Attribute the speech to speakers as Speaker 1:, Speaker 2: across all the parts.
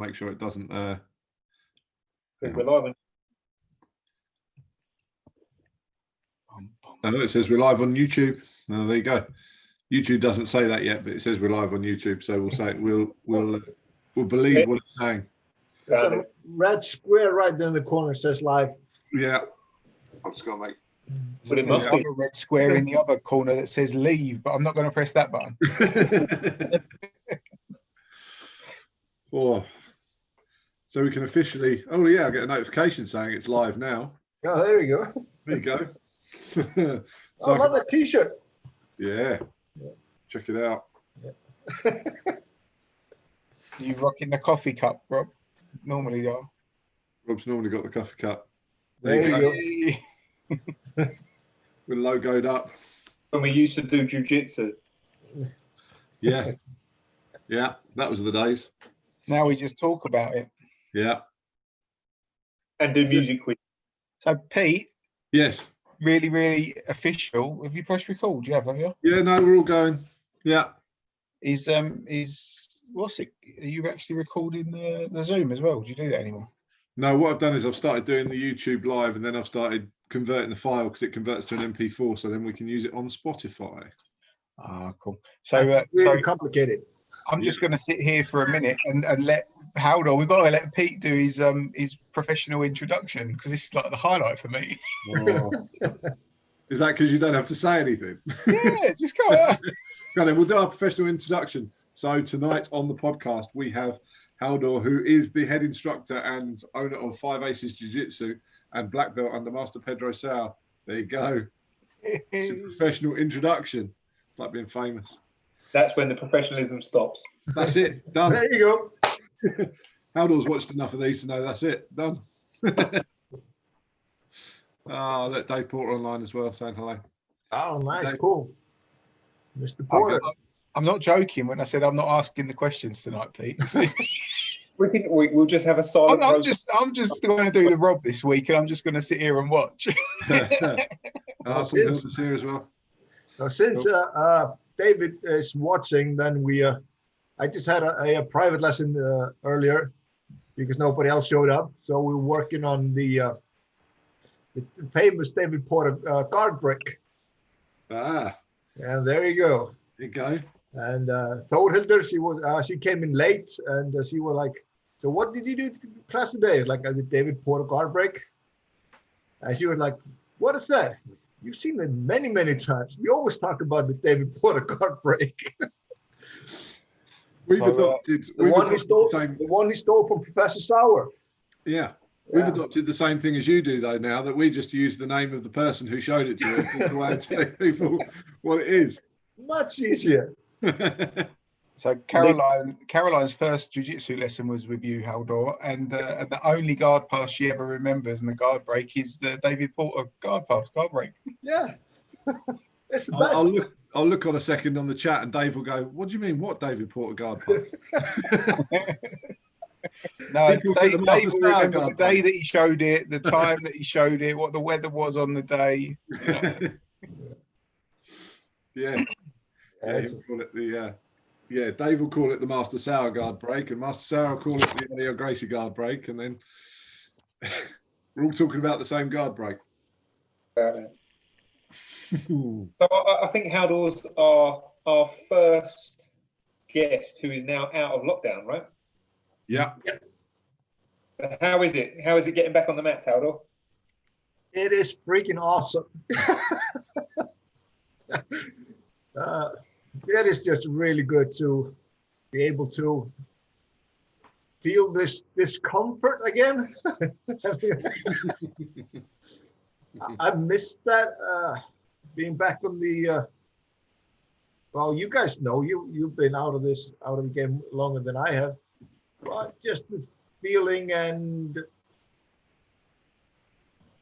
Speaker 1: make sure it doesn't.
Speaker 2: We're live on.
Speaker 1: Oh, it says we're live on YouTube. Oh, there you go. YouTube doesn't say that yet, but it says we're live on YouTube, so we'll say we'll believe what it's saying.
Speaker 3: There's a red square right there in the corner says live.
Speaker 1: Yeah, I've just got to make.
Speaker 2: But it
Speaker 4: There's
Speaker 2: must be
Speaker 4: another red square in the other corner that says leave, but I'm not going to press that button.
Speaker 1: Oh, so we can officially. Oh yeah, I get a notification saying it's live now.
Speaker 3: Oh, there you go.
Speaker 1: There you go.
Speaker 3: So I love that T-shirt.
Speaker 1: Yeah, check it out.
Speaker 4: You rocking the coffee cup, Rob? Normally, though.
Speaker 1: Rob's normally got the coffee cup.
Speaker 3: There you go.
Speaker 1: We're logoed up.
Speaker 2: when we used to do jiu-jitsu.
Speaker 1: Yeah, yeah, that was the days.
Speaker 4: Now we just talk about it.
Speaker 1: Yeah.
Speaker 2: And do music quiz.
Speaker 4: So, Pete,
Speaker 1: Yes.
Speaker 4: really, really official. Have you pressed record? You have you?
Speaker 1: Yeah, no, we're all going. Yeah.
Speaker 4: Is what's it? Are you actually recording the Zoom as well? Do you do that anymore?
Speaker 1: No, what I've done is I've started doing the YouTube live, and then I've started converting the file because it converts to an MP4, so then we can use it on Spotify.
Speaker 4: Ah, cool. So,
Speaker 3: It's really complicated.
Speaker 4: I'm just going to sit here for a minute and let Halldor. We've got to let Pete do his professional introduction because this is like the highlight for me.
Speaker 1: Oh. Is that because you don't have to say anything?
Speaker 4: Yeah, just go on.
Speaker 1: Okay, then we'll do our professional introduction. So tonight on the podcast we have Halldor, who is the head instructor and owner of 5 Aces Jiu Jitsu and black belt under Master Pedro Sauer. There you go. It's a professional introduction. It's like being famous.
Speaker 2: That's when the professionalism stops.
Speaker 1: That's it. Done.
Speaker 3: There you go.
Speaker 1: Halldor's watched enough of these to know that's it. Done. I'll let Dave Porter online as well, saying hello.
Speaker 3: Oh, nice,
Speaker 1: Dave.
Speaker 3: Cool. Mr. Porter.
Speaker 4: I'm not joking when I said I'm not asking the questions tonight, Pete.
Speaker 2: We think we'll just have a silent.
Speaker 4: I'm just going to do the Rob this week, and I'm just going to sit here and watch.
Speaker 1: Paul Hilda's here as well.
Speaker 3: Now, since David is watching, then I just had a private lesson earlier because nobody else showed up. So we're working on the famous David Porter guard break.
Speaker 1: Ah,
Speaker 3: And there you go.
Speaker 1: there you go.
Speaker 3: And Thorhildur, she came in late, and she was like, "So what did you do to class today?" Like, I did David Porter guard break. And she was like, "What is that?" You've seen it many, many times. We always talk about the David Porter guard break.
Speaker 1: We've adopted
Speaker 3: The one he stole from Professor Sauer.
Speaker 1: Yeah. We've adopted the same thing as you do, though, now that we just use the name of the person who showed it to us to tell people what it is.
Speaker 3: Much easier.
Speaker 4: So Caroline's first jiu-jitsu lesson was with you, Halldor, and the only guard pass she ever remembers in the guard break is the David Porter guard break.
Speaker 3: Yeah. It's the best.
Speaker 1: I'll look on a second on the chat, and Dave will go, "What do you mean? What David Porter guard pass?"
Speaker 4: No, Dave will remember the day that he showed it, the time that he showed it, what the weather was on the day. You know.
Speaker 1: Yeah. Yeah, he'll call it Dave will call it the Master Sauer guard break, and Master Sauer will call it the Leo Gracie guard break, and then we're all talking about the same guard break.
Speaker 2: So I think Halldor's our first guest who is now out of lockdown, right?
Speaker 1: Yeah.
Speaker 2: How is it? How is it getting back on the mats, Halldor?
Speaker 3: It is freaking awesome. It is just really good to be able to feel this discomfort again. I missed that being back on the. Well, you guys know you've been out of the game longer than I have. But just the feeling and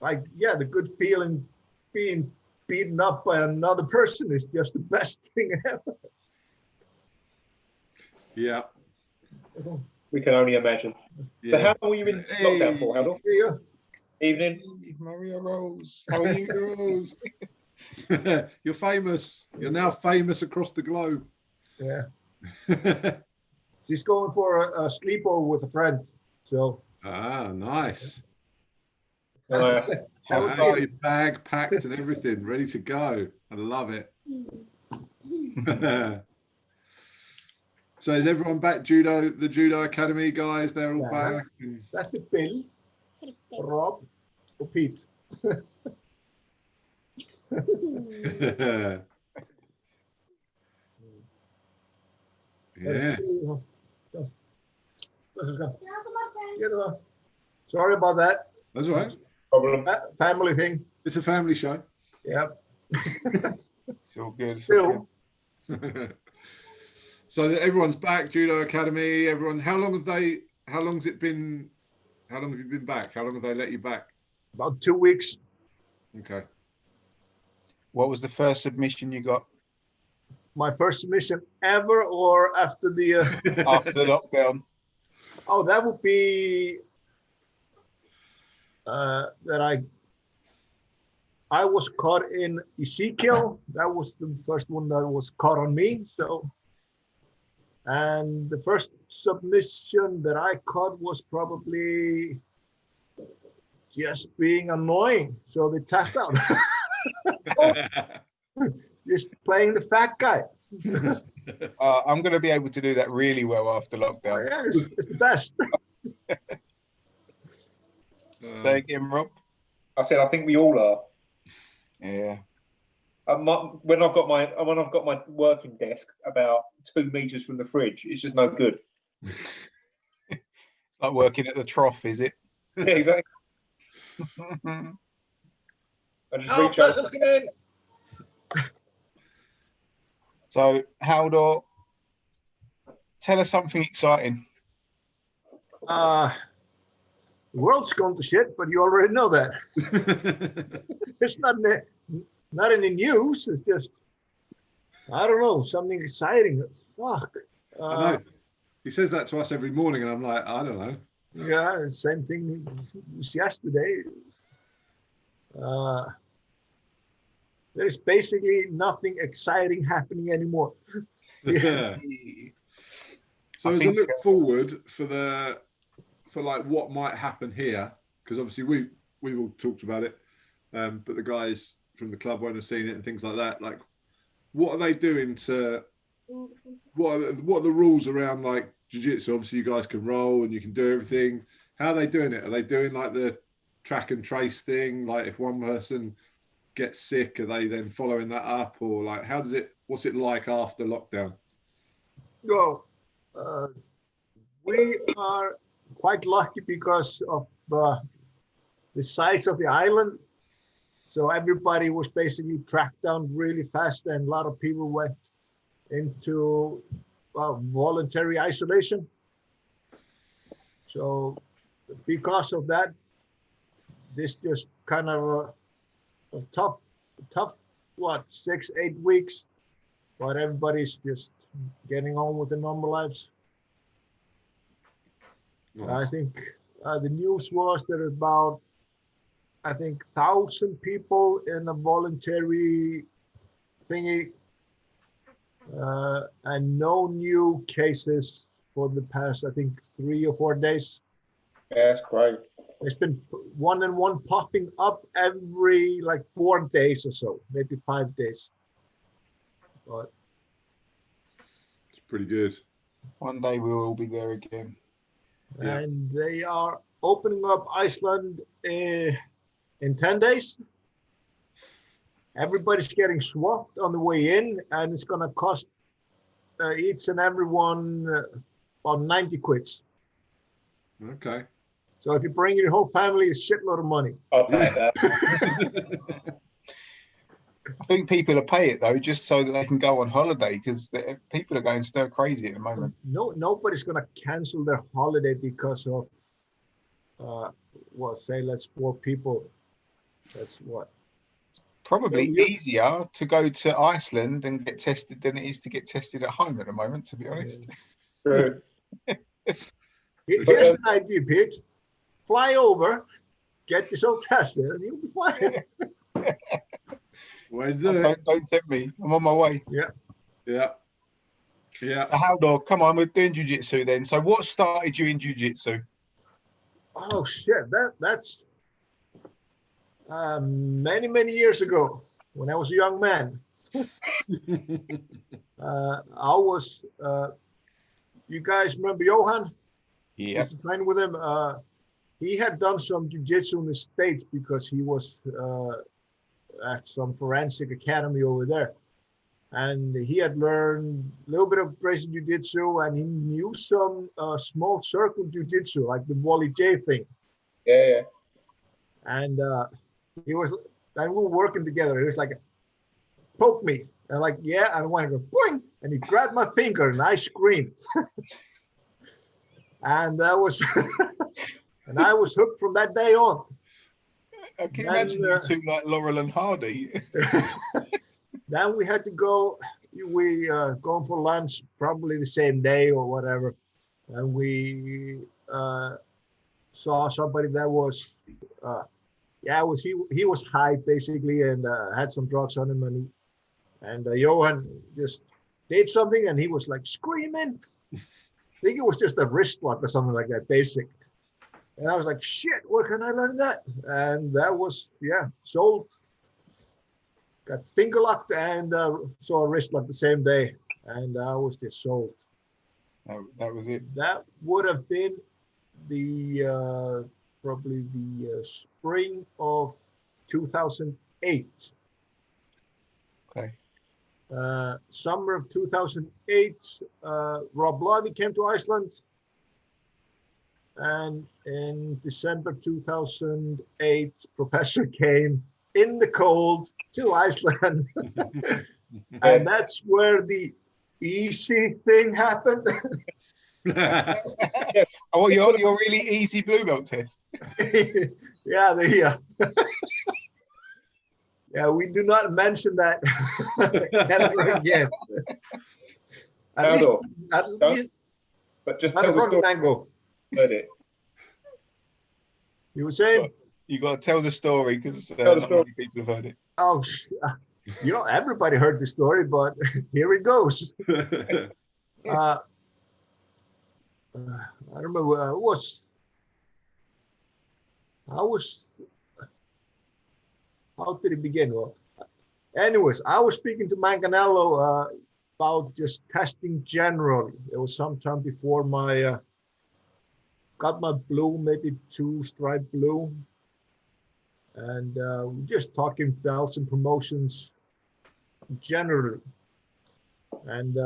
Speaker 3: the good feeling being beaten up by another person is just the best thing ever.
Speaker 1: Yeah.
Speaker 2: We can only imagine.
Speaker 1: Yeah.
Speaker 2: So how long were you in lockdown for, Halldor?
Speaker 3: Yeah.
Speaker 2: Evening.
Speaker 4: Maria Rose, how are you?
Speaker 1: Rose? You're famous. You're now famous across the globe.
Speaker 3: Yeah. She's going for a sleepover with a friend. So.
Speaker 1: Nice.
Speaker 2: Nice.
Speaker 3: That was
Speaker 1: Got your bag packed and everything ready to go. I love it. So is everyone back? The judo academy guys, they're all back.
Speaker 3: That's the Bill, Rob, or Pete.
Speaker 1: Yeah.
Speaker 3: Sorry about that.
Speaker 1: That's all right.
Speaker 2: Problem.
Speaker 3: Family thing.
Speaker 1: It's a family show.
Speaker 3: Yeah.
Speaker 4: It's all good. It's all good.
Speaker 1: So that everyone's back, Judo Academy, everyone. How long have you been back? How long have they let you back?
Speaker 3: About 2 weeks.
Speaker 1: Okay.
Speaker 4: What was the first submission you got?
Speaker 3: My first submission ever, or after the
Speaker 4: After the lockdown?
Speaker 3: Oh, that would be that I was caught in Ezekiel. That was the first one that was caught on me. So, and the first submission that I caught was probably just being annoying. So they tapped out. Just playing the fat guy.
Speaker 4: I'm going to be able to do that really well after lockdown.
Speaker 3: Yeah, it's the best.
Speaker 4: Say again, Rob.
Speaker 2: I said, I think we all are.
Speaker 4: Yeah.
Speaker 2: When I've got my working desk about 2 meters from the fridge, it's just no good.
Speaker 4: It's like working at the trough, is it?
Speaker 2: Yeah, exactly. I just reach out.
Speaker 4: So, Halldor, tell us something exciting.
Speaker 3: The world's gone to shit, but you already know that. It's not in the news. It's just, I don't know, something exciting. Fuck.
Speaker 1: I know. He says that to us every morning, and I'm like, I don't know.
Speaker 3: Yeah, same thing was yesterday. There's basically nothing exciting happening anymore.
Speaker 1: Yeah. So as I look forward for like what might happen here, because obviously we've all talked about it, but the guys from the club won't have seen it and things like that. Like, what are they doing to? What are the rules around like jiu-jitsu? Obviously, you guys can roll and you can do everything. How are they doing it? Are they doing like the track and trace thing? Like, if one person gets sick, are they then following that up, or like what's it like after lockdown?
Speaker 3: Well, we are quite lucky because of the size of the island. So everybody was basically tracked down really fast, and a lot of people went into voluntary isolation. So because of that, this just kind of a tough 6-8 weeks, but everybody's just getting on with their normal lives. Nice. I think the news was that about 1,000 people in a voluntary thingy, and no new cases for the past 3 or 4 days.
Speaker 2: Yeah, that's great.
Speaker 3: It's been one and one popping up every 4 days or so, maybe 5 days. But
Speaker 1: it's pretty good.
Speaker 4: One day we'll all be there again.
Speaker 3: And they are opening up Iceland in 10 days. Everybody's getting swapped on the way in, and it's going to cost each and every one about 90 quids.
Speaker 1: Okay.
Speaker 3: So if you bring your whole family, it's a shitload of money.
Speaker 2: I'll take that.
Speaker 4: I think people are paying it though, just so that they can go on holiday, because people are going stir crazy at the moment.
Speaker 3: Nobody's going to cancel their holiday because of, that's 4 people. That's what?
Speaker 4: Probably easier to go to Iceland and get tested than it is to get tested at home at the moment, to be honest.
Speaker 2: True.
Speaker 3: Here's an idea, Pete. Fly over, get yourself tested, and you'll be fine.
Speaker 1: Don't
Speaker 4: tempt me. I'm on my way.
Speaker 3: Yeah.
Speaker 1: Yeah. Yeah.
Speaker 4: Halldor, come on, we're doing jiu-jitsu then. So what started you in jiu-jitsu?
Speaker 3: Oh shit, that's many years ago when I was a young man. I was. You guys remember Johan?
Speaker 4: Yeah.
Speaker 3: Used to train with him. He had done some jiu-jitsu in the States because he was at some forensic academy over there. And he had learned a little bit of Brazilian jiu-jitsu, and he knew some small circle jiu-jitsu, like the Wally J thing.
Speaker 2: Yeah.
Speaker 3: And he was, and we were working together. He was like, poke me. And I'm like, yeah. And I want to go, boing. And he grabbed my finger, and I screamed. And that was, and I was hooked from that day on.
Speaker 4: I can imagine you two like Laurel and Hardy.
Speaker 3: Then we had to go. We going for lunch probably the same day or whatever, and we saw somebody that was, he was high basically and had some drugs on him, and Johan just did something and he was like screaming. I think it was just a wrist lock or something like that, basic. And I was like, shit, where can I learn that? And that was, sold. Got finger locked and saw a wrist lock the same day. And I was just sold.
Speaker 4: That was it.
Speaker 3: That would have been the probably the spring of 2008.
Speaker 4: Okay.
Speaker 3: Summer of 2008, Rob Levy came to Iceland. And in December 2008, Professor came in the cold to Iceland. And that's where the easy thing happened.
Speaker 4: Oh, your really easy blue belt test.
Speaker 3: Yeah, yeah, we do not mention that ever again. At least,
Speaker 2: but just tell the story.
Speaker 3: Angle.
Speaker 2: Heard it.
Speaker 3: You were saying?
Speaker 4: You got to tell the story because not many people have heard it.
Speaker 3: Oh, everybody heard the story, but here it goes. I remember I was. How did it begin? Well, anyways, I was speaking to Manganello about just testing generally. It was sometime before my got my blue, maybe 2-stripe blue, and just talking belts and promotions generally. And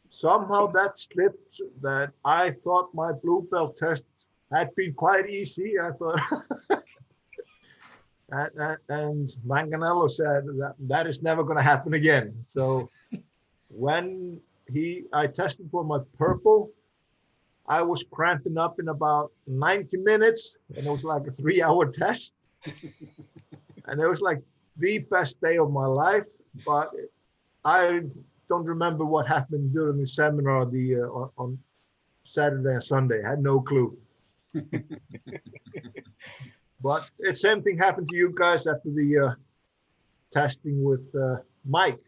Speaker 3: somehow that slipped that I thought my blue belt test had been quite easy. I thought, and Manganello said that is never going to happen again. So when I tested for my purple, I was cramping up in about 90 minutes, and it was like a 3-hour test. And it was like the best day of my life, but I don't remember what happened during the seminar on Saturday and Sunday. I had no clue. But the same thing happened to you guys after the testing with Mike.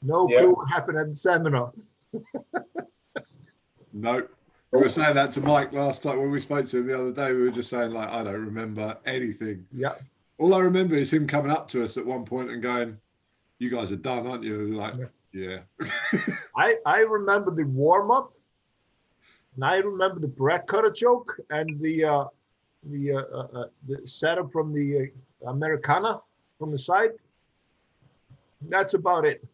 Speaker 3: No clue what happened at the seminar.
Speaker 1: No, we were saying that to Mike last time when we spoke to him the other day. We were just saying, like, I don't remember anything.
Speaker 3: Yeah.
Speaker 1: All I remember is him coming up to us at one point and going, "You guys are done, aren't you?" And we're like, yeah. I
Speaker 3: remember the warm up, and I remember the Brett Cutter choke and the setup from the Americana from the side. That's about it.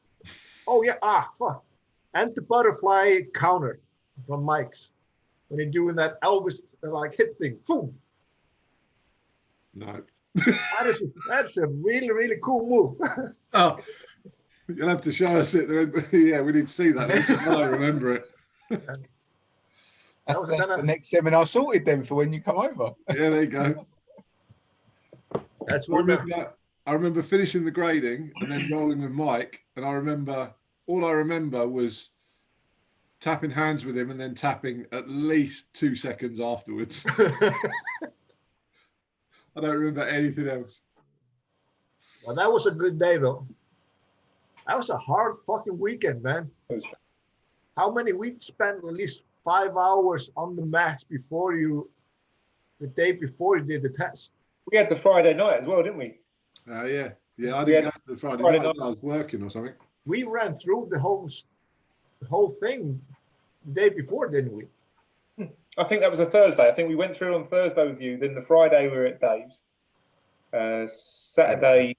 Speaker 3: Oh yeah, fuck, and the butterfly counter from Mike's when you're doing that Elvis like hip thing. Boom.
Speaker 1: No.
Speaker 3: That's a really, really cool move.
Speaker 1: Oh, you'll have to show us it. Yeah, we need to see that. I don't remember it.
Speaker 4: That's the next seminar sorted then for when you come over.
Speaker 1: Yeah, there you go.
Speaker 3: That's
Speaker 1: I remember finishing the grading and then rolling with Mike, and all I remember was tapping hands with him and then tapping at least 2 seconds afterwards. I don't remember anything else.
Speaker 3: Well, that was a good day, though. That was a hard fucking weekend, man. How many we spent at least 5 hours on the mat the day before you did the test.
Speaker 2: We had the Friday night as well, didn't we?
Speaker 1: Yeah. I didn't go to the Friday night. I was working or something.
Speaker 3: We ran through the whole thing the day before, didn't we?
Speaker 2: I think that was a Thursday. I think we went through on Thursday with you. Then the Friday we were at Dave's. Saturday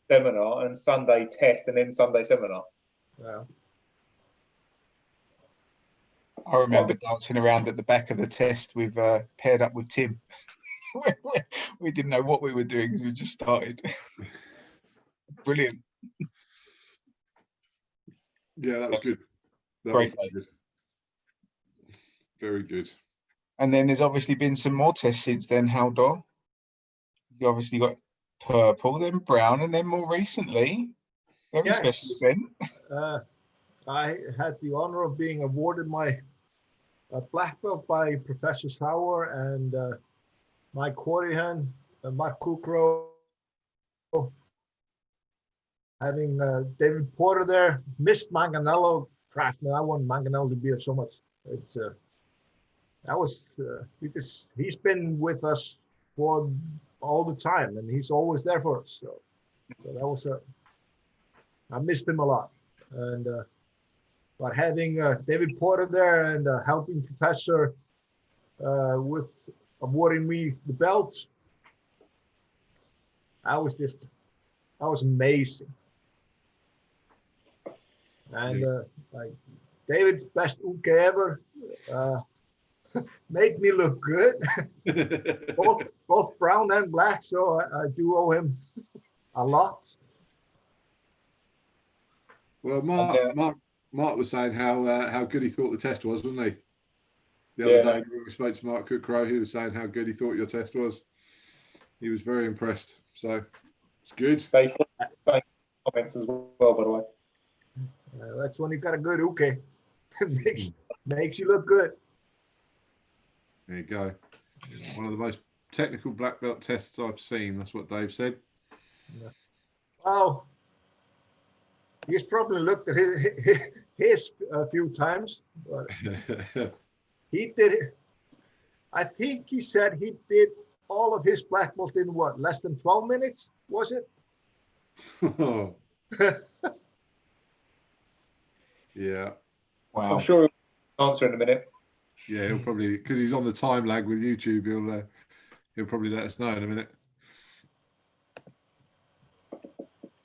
Speaker 2: seminar and Sunday test, and then Sunday seminar.
Speaker 3: Yeah.
Speaker 4: I remember dancing around at the back of the test with paired up with Tim. We didn't know what we were doing because we just started. Brilliant.
Speaker 1: Yeah, that was good.
Speaker 4: Great.
Speaker 1: Good. Very good.
Speaker 4: And then there's obviously been some more tests since then, Halldor. You obviously got purple, then brown, and then more recently, very special event.
Speaker 3: I had the honor of being awarded my black belt by Professor Sauer and Mike Corrihan, Mark Kukro, having David Porter there. Missed Manganello. Crap, man, I want Manganello to be here so much. It's that was because he's been with us for all the time, and he's always there for us. So that was I missed him a lot, and but having David Porter there and helping Professor with awarding me the belt, that was amazing. And like David's best uke ever. Made me look good, both brown and black. So I do owe him a lot.
Speaker 1: Well, Mark was saying how good he thought the test was, wasn't he? The other day when we spoke to Mark Cookrow, he was saying how good he thought your test was. He was very impressed. So it's good.
Speaker 2: They comments as well, by the way.
Speaker 3: That's when you got a good uke. makes you look good.
Speaker 1: There you go. One of the most technical black belt tests I've seen. That's what Dave said.
Speaker 3: Yeah. Well, he's probably looked at his a few times, but he did it. I think he said he did all of his black belt in what, less than 12 minutes, was it?
Speaker 1: Oh. Yeah.
Speaker 4: Wow.
Speaker 2: I'm sure he'll answer in a minute.
Speaker 1: Yeah, he'll probably, because he's on the time lag with YouTube, he'll probably let us know in a minute.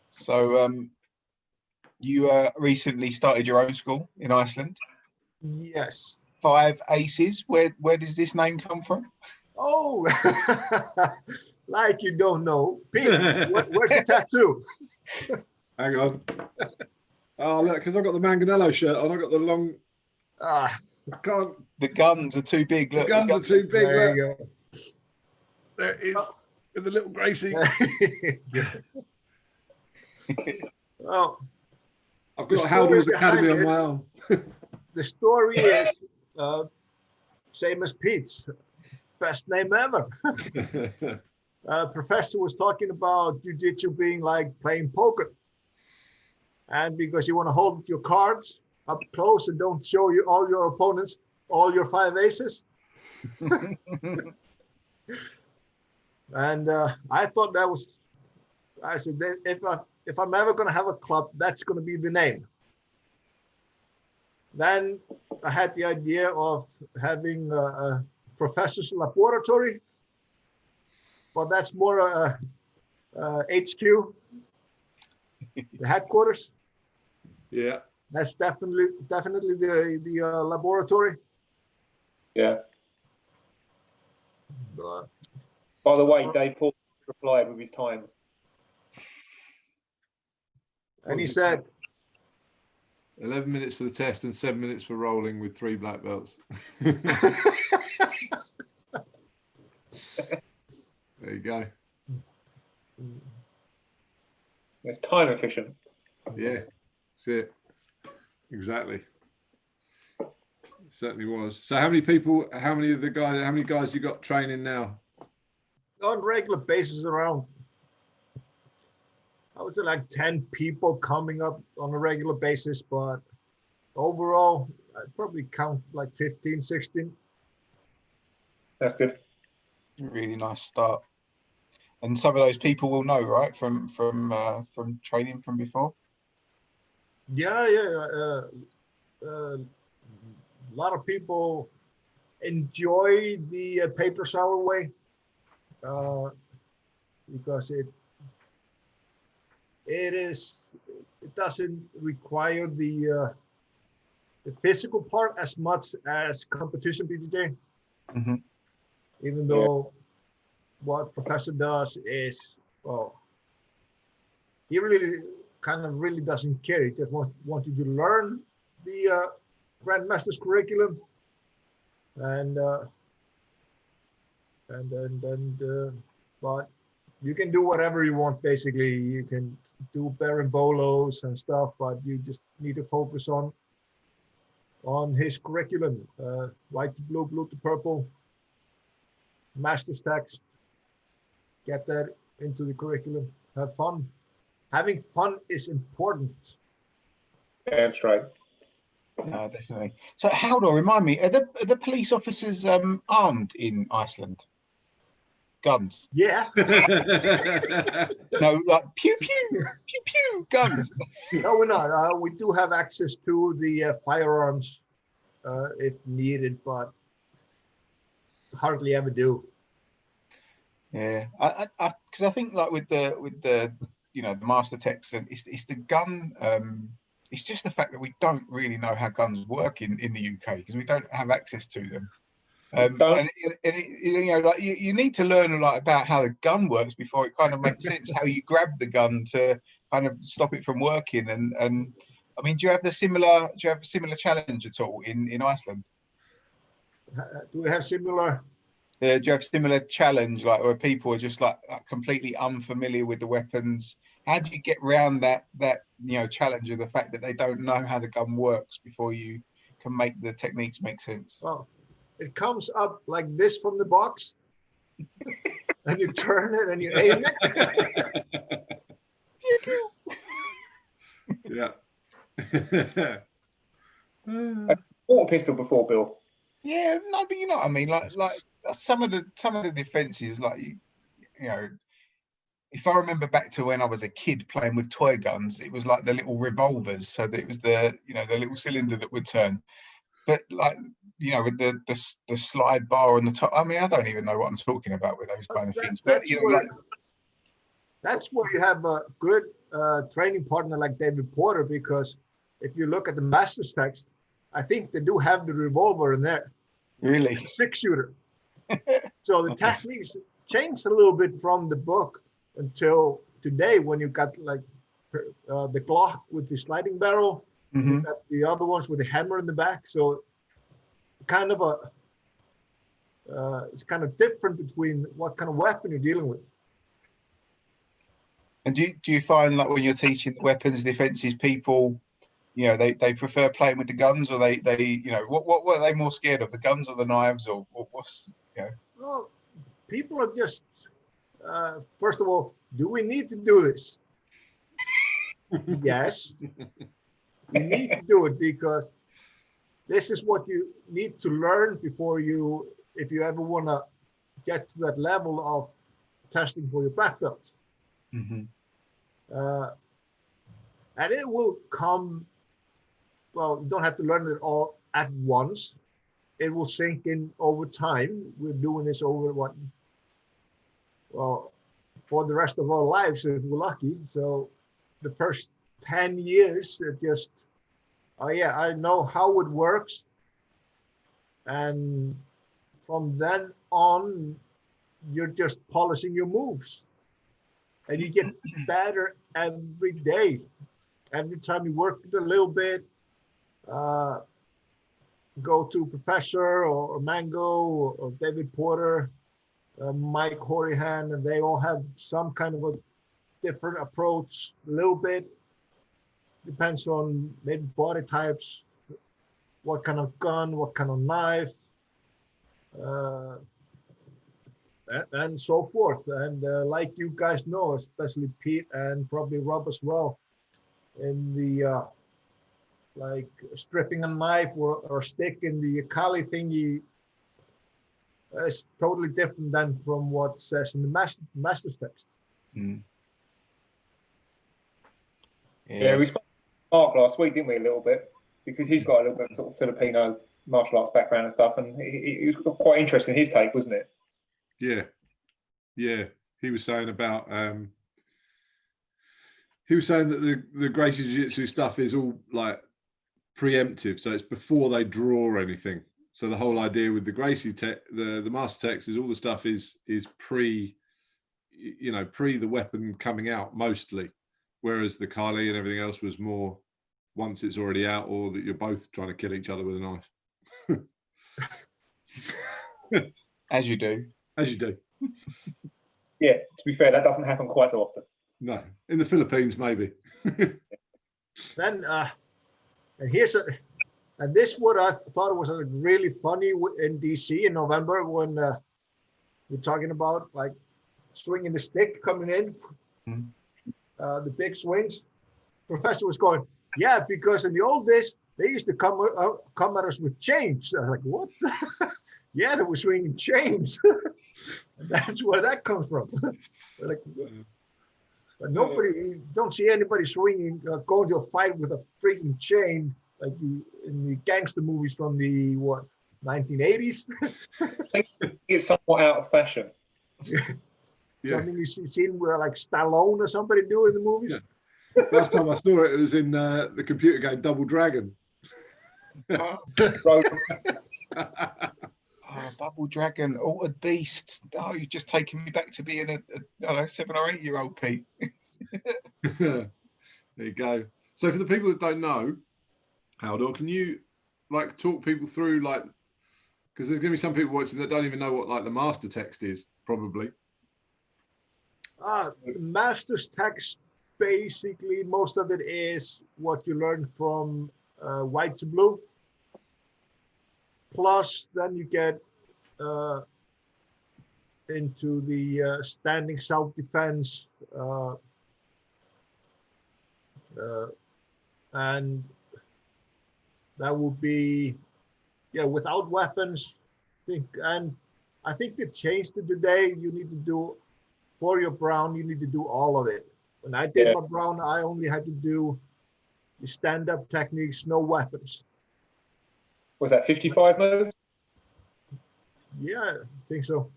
Speaker 4: So you recently started your own school in Iceland.
Speaker 3: Yes.
Speaker 4: 5 Aces. Where does this name come from?
Speaker 3: Oh, like you don't know. Pete, where's the tattoo?
Speaker 1: Hang on. Oh, look, because I've got the Manganello shirt on. I've got the long... I can't...
Speaker 4: The guns are too big. Look,
Speaker 1: the guns are too big.
Speaker 3: There you go.
Speaker 1: There it is. With the little Gracie.
Speaker 3: Well,
Speaker 1: I've got Halldor's Academy on my arm.
Speaker 3: The story is same as Pete's. Best name ever. Professor was talking about jiu-jitsu being like playing poker. And because you want to hold your cards up close and don't show you all your opponents, all your 5 aces. And I thought that was, I said, if I'm ever going to have a club, that's going to be the name. Then I had the idea of having a professor's laboratory, but that's more HQ, the headquarters.
Speaker 1: Yeah.
Speaker 3: That's definitely the laboratory.
Speaker 2: Yeah. By the way, Dave Paul replied with his times.
Speaker 3: And he said
Speaker 1: 11 minutes for the test and 7 minutes for rolling with 3 black belts. There you go.
Speaker 2: It's time efficient.
Speaker 1: Yeah, that's it. Exactly. It certainly was. So how many guys you got training now?
Speaker 3: on regular basis around I would say like 10 people coming up on a regular basis, but overall, I'd probably count like 15, 16.
Speaker 2: That's good.
Speaker 4: Really nice start. And some of those people will know, right, from training from before.
Speaker 3: Yeah, a lot of people enjoy the Pedro Sauer way because it doesn't require the physical part as much as competition BJJ.
Speaker 4: Mm-hmm.
Speaker 3: Even though what Professor does is, well, he really really doesn't care. He just wants you to learn the Grandmaster's curriculum, and but you can do whatever you want. Basically, you can do barimbolos and stuff, but you just need to focus on his curriculum: white to blue, blue to purple, master's text. Get that into the curriculum. Have fun. Having fun is important.
Speaker 2: That's right.
Speaker 4: No, definitely. So, Halldor, remind me, are the police officers armed in Iceland? Guns?
Speaker 3: Yeah.
Speaker 4: No, like pew pew pew pew guns.
Speaker 3: No, we're not. We do have access to the firearms if needed, but hardly ever do.
Speaker 4: Yeah, because I think like with the the master text, and it's the gun. It's just the fact that we don't really know how guns work in the UK because we don't have access to them. And like you need to learn like about how the gun works before it kind of makes sense how you grab the gun to kind of stop it from working. And I mean, do you have a similar challenge at all in Iceland?
Speaker 3: Do we have similar?
Speaker 4: Do you have similar challenge, like where people are just like completely unfamiliar with the weapons? How do you get around that challenge of the fact that they don't know how the gun works before you can make the techniques make sense?
Speaker 3: Well, it comes up like this from the box, and you turn it and you aim it.
Speaker 1: Yeah.
Speaker 2: Water pistol before, Bill.
Speaker 4: Yeah, no, but you know what I mean. Like some of the defenses, like you know, if I remember back to when I was a kid playing with toy guns, it was like the little revolvers, so that it was the little cylinder that would turn. But like with the slide bar on the top. I mean, I don't even know what I'm talking about with those kind of things. But
Speaker 3: that's where you have a good training partner like David Porter, because if you look at the master's text, I think they do have the revolver in there.
Speaker 4: Really?
Speaker 3: 6-shooter. So the techniques changed a little bit from the book until today, when you got like the Glock with the sliding barrel, you got the other ones with the hammer in the back. So kind of it's kind of different between what kind of weapon you're dealing with.
Speaker 4: And do you find like when you're teaching weapons defenses, people, they prefer playing with the guns, or they what are they more scared of, the guns or the knives, or what's
Speaker 3: Well, people are just first of all, do we need to do this? Yes, you need to do it because this is what you need to learn before if you ever want to get to that level of testing for your black belts. And it will come. Well, you don't have to learn it all at once. It will sink in over time. We're doing this over for the rest of our lives if we're lucky. So the first 10 years, it just, oh yeah, I know how it works. And from then on, you're just polishing your moves. And you get better every day. Every time you work it a little bit, go to Professor or Mango or David Porter, Mike Horihan, and they all have some kind of a different approach, a little bit. Depends on maybe body types, what kind of gun, what kind of knife. and so forth. And like you guys know, especially Pete and probably Rob as well, in the like stripping a knife or stick in the Kali thingy is totally different than from what says in the master's text.
Speaker 4: Mm.
Speaker 2: Yeah, we spoke to Mark last week, didn't we, a little bit? Because he's got a little bit of sort of Filipino martial arts background and stuff, and it was quite interesting, his take, wasn't it?
Speaker 1: Yeah. He was saying about he was saying that the Gracie Jiu-Jitsu stuff is all like preemptive, so it's before they draw anything. So the whole idea with the Gracie tech, the master text, is all the stuff is pre the weapon coming out mostly, whereas the Kali and everything else was more once it's already out, or that you're both trying to kill each other with a knife.
Speaker 4: As you do.
Speaker 2: Yeah, to be fair, that doesn't happen quite so often.
Speaker 1: No, in the Philippines maybe.
Speaker 3: Then and this what I thought was really funny in DC in November when we're talking about like swinging the stick coming in, the big swings. Professor was going, yeah, because in the old days they used to come at us with chains. I was like, what? Yeah, they were swinging chains. And that's where that comes from. Like, but nobody, don't see anybody swinging, going to a fight with a freaking chain like in the gangster movies from the 1980s.
Speaker 2: I think it's somewhat out of fashion.
Speaker 3: Something you've seen where like Stallone or somebody do in the movies.
Speaker 1: Yeah. Last time I saw it was in the computer game Double Dragon.
Speaker 4: Double Dragon, Altered Beast. Oh, you're just taking me back to being a I don't know, 7 or 8 year old, Pete.
Speaker 1: There you go. So for the people that don't know, Halldor, can you like talk people through, like, because there's going to be some people watching that don't even know what like the master text is, probably.
Speaker 3: The master's text, basically, most of it is what you learn from white to blue. Plus, then you get into the standing self-defense, and that would be, without weapons. I think they changed it today. You need to do, for your brown, you need to do all of it. When I did my brown, I only had to do the stand-up techniques, no weapons.
Speaker 2: Was that 55 moves?
Speaker 3: Yeah, I think so.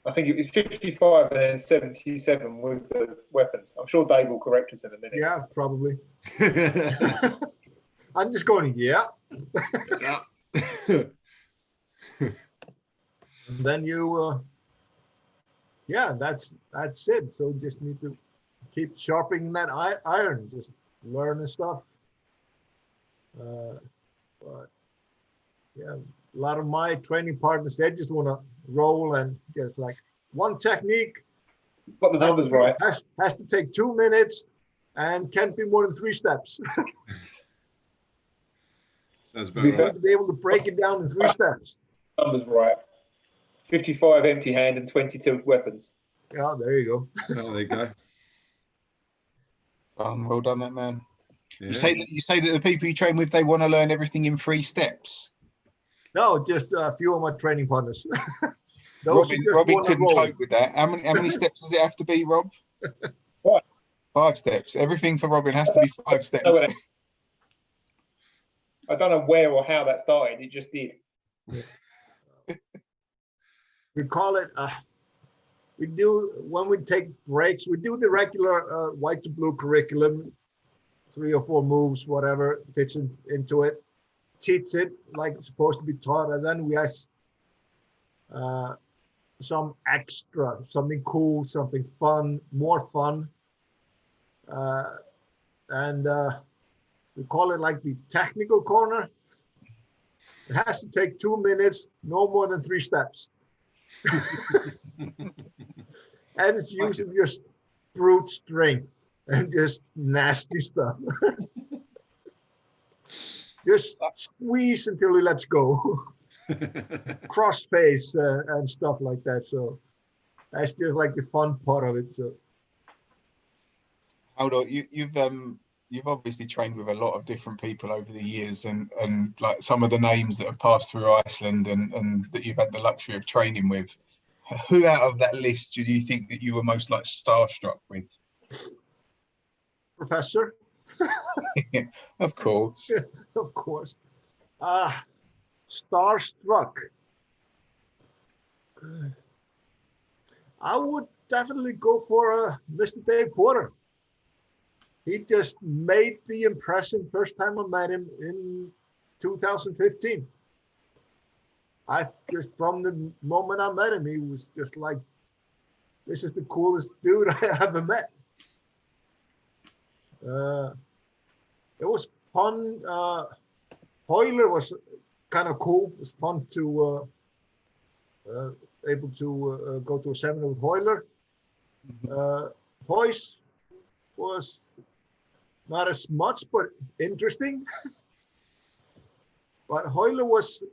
Speaker 2: I think it was 55 and then 77 with the weapons. I'm sure Dave will correct us in a minute.
Speaker 3: Yeah, probably. I'm just going, yeah. And then you, that's it. So just need to keep sharpening that iron, just learning stuff. But yeah, a lot of my training partners, they just want to roll and just like one technique.
Speaker 2: Got the numbers right.
Speaker 3: Has to take 2 minutes and can't be more than 3 steps.
Speaker 1: That's about
Speaker 3: You
Speaker 1: right.
Speaker 3: have to be able to break it down in 3 steps.
Speaker 2: Numbers right. 55 empty hand and 22 weapons.
Speaker 3: Yeah, there you go.
Speaker 1: Oh, there you go.
Speaker 4: Well done, that man.
Speaker 1: Yeah.
Speaker 4: You say that the people you train with, they want to learn everything in 3 steps.
Speaker 3: No, just a few of my training partners.
Speaker 4: Robin couldn't cope with that. How many steps does it have to be, Rob?
Speaker 2: What?
Speaker 4: 5 steps. Everything for Robin has to be 5 steps.
Speaker 2: I don't know where or how that started. It just did.
Speaker 3: We call it, we do, when we take breaks, we do the regular white to blue curriculum, 3 or 4 moves, whatever fits into it, teach it like it's supposed to be taught, and then we ask some extra, something cool, something fun, more fun, and we call it like the technical corner. It has to take 2 minutes, no more than 3 steps. And it's usually just brute strength and just nasty stuff. Just squeeze until he lets go. Cross face and stuff like that. So That's just like the fun part of it. So
Speaker 4: Halldor, you've obviously trained with a lot of different people over the years, and like some of the names that have passed through Iceland and that you've had the luxury of training with. Who out of that list do you think that you were most like starstruck with?
Speaker 3: Professor,
Speaker 4: Of course.
Speaker 3: of course. Starstruck. I would definitely go for Mr. Dave Porter. He just made the impression first time I met him in 2015. I just, from the moment I met him, he was just like, this is the coolest dude I ever met. It was fun. Hoyler was kind of cool. It was fun to able to go to a seminar with Hoyler. Hoyce was not as much, but interesting. But Hoyler was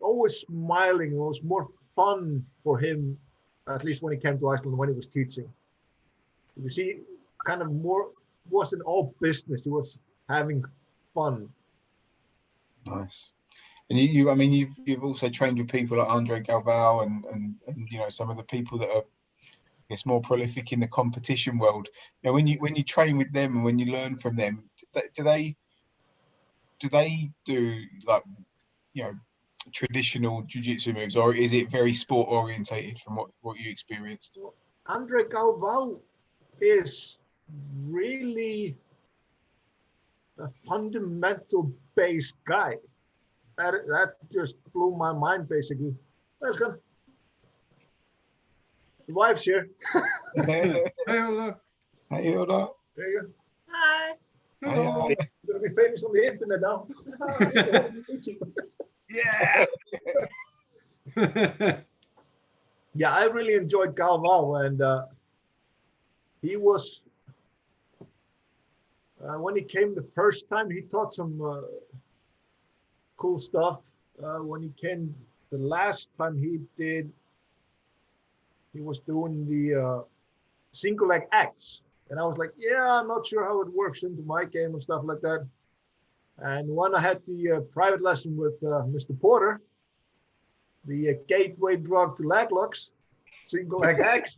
Speaker 3: always smiling. It was more fun for him, at least when he came to Iceland, when he was teaching. Because he kind of more wasn't all business. He was having fun.
Speaker 4: Nice. And I mean, you've also trained with people like Andre Galvao and you know, some of the people that are, I guess, more prolific in the competition world. You know, when you train with them and when you learn from them, do they do like, you know, traditional jiu-jitsu moves, or is it very sport orientated from what you experienced?
Speaker 3: Andre Galvao is really a fundamental base guy. That just blew my mind, basically. Let's go. The wife's here.
Speaker 1: Hey, Halldor.
Speaker 4: Hey, Halldor.
Speaker 3: There you go. Hi.
Speaker 1: Hello.
Speaker 3: You're going to be famous on the internet now.
Speaker 1: Yeah.
Speaker 3: Yeah, I really enjoyed Galvao, and he was, when he came the first time, he taught some cool stuff. When he came the last time he was doing the single leg X. And I was like, yeah, I'm not sure how it works into my game and stuff like that. And when I had the private lesson with Mr. Porter, the gateway drug to leg locks, single leg X,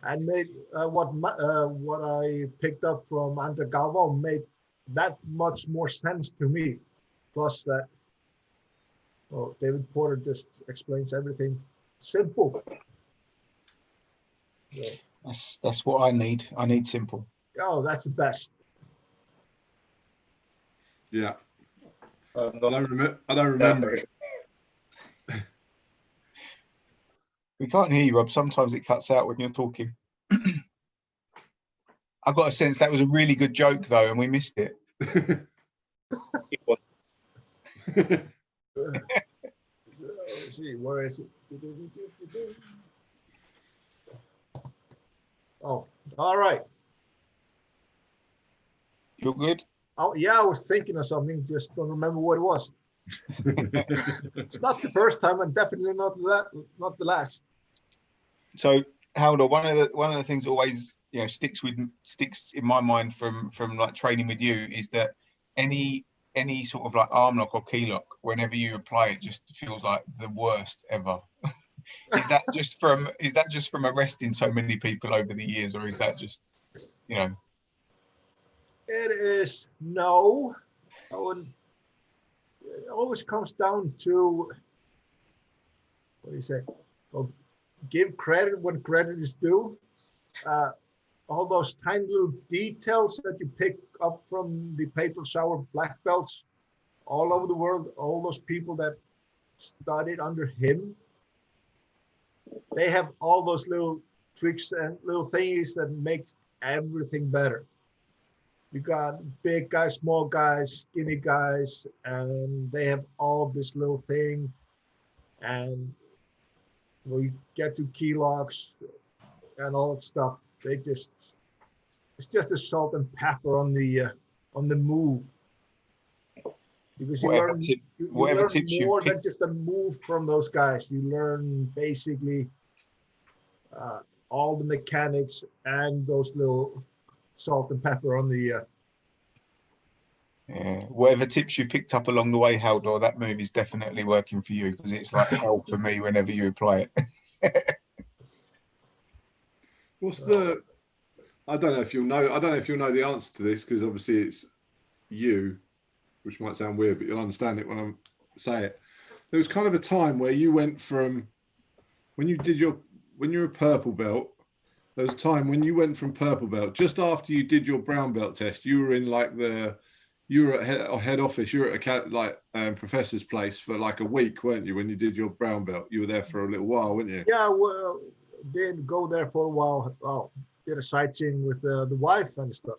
Speaker 3: and made what I picked up from Andre Galvao made that much more sense to me. Plus that, well, David Porter just explains everything simple. Yeah.
Speaker 4: That's what I need. I need simple.
Speaker 3: Oh, that's the best.
Speaker 1: Yeah. I don't remember.
Speaker 4: We can't hear you, Rob. Sometimes it cuts out when you're talking. I've got a sense that was a really good joke, though, and we missed it.
Speaker 3: Let's see, where is it? Oh, all right.
Speaker 4: You're good?
Speaker 3: Oh, yeah, I was thinking of something, just don't remember what it was. It's not the first time, and definitely not the last.
Speaker 4: So, Halldor, one of the things that always, you know, sticks in my mind from like training with you is that any sort of like arm lock or key lock, whenever you apply it, just feels like the worst ever. Is that just from arresting so many people over the years, or is that just, you know?
Speaker 3: It is no. It always comes down to, what do you say? Well, give credit when credit is due. All those tiny little details that you pick up from the Pedro Sauer black belts all over the world, all those people that studied under him, they have all those little tricks and little things that make everything better. You got big guys, small guys, skinny guys, and they have all this little thing. And when you get to key locks and all that stuff, it's just a salt and pepper on the move. Because you learn more than just a move from those guys. You learn basically all the mechanics and those little salt and pepper on the.
Speaker 4: Yeah. Whatever tips you picked up along the way, Halldor, that move is definitely working for you, because it's like hell for me whenever you apply it.
Speaker 1: What's the? I don't know if you'll know. I don't know if you'll know the answer to this, because obviously it's you, which might sound weird, but you'll understand it when I say it. There was kind of a time where you went from when you were a purple belt. There was a time when you went from purple belt just after you did your brown belt test. You were in like you were at head office. You were at a professor's place for like a week, weren't you? When you did your brown belt, you were there for a little while, weren't you?
Speaker 3: Yeah, well, did go there for a while. Well, did a sightseeing with the wife and stuff.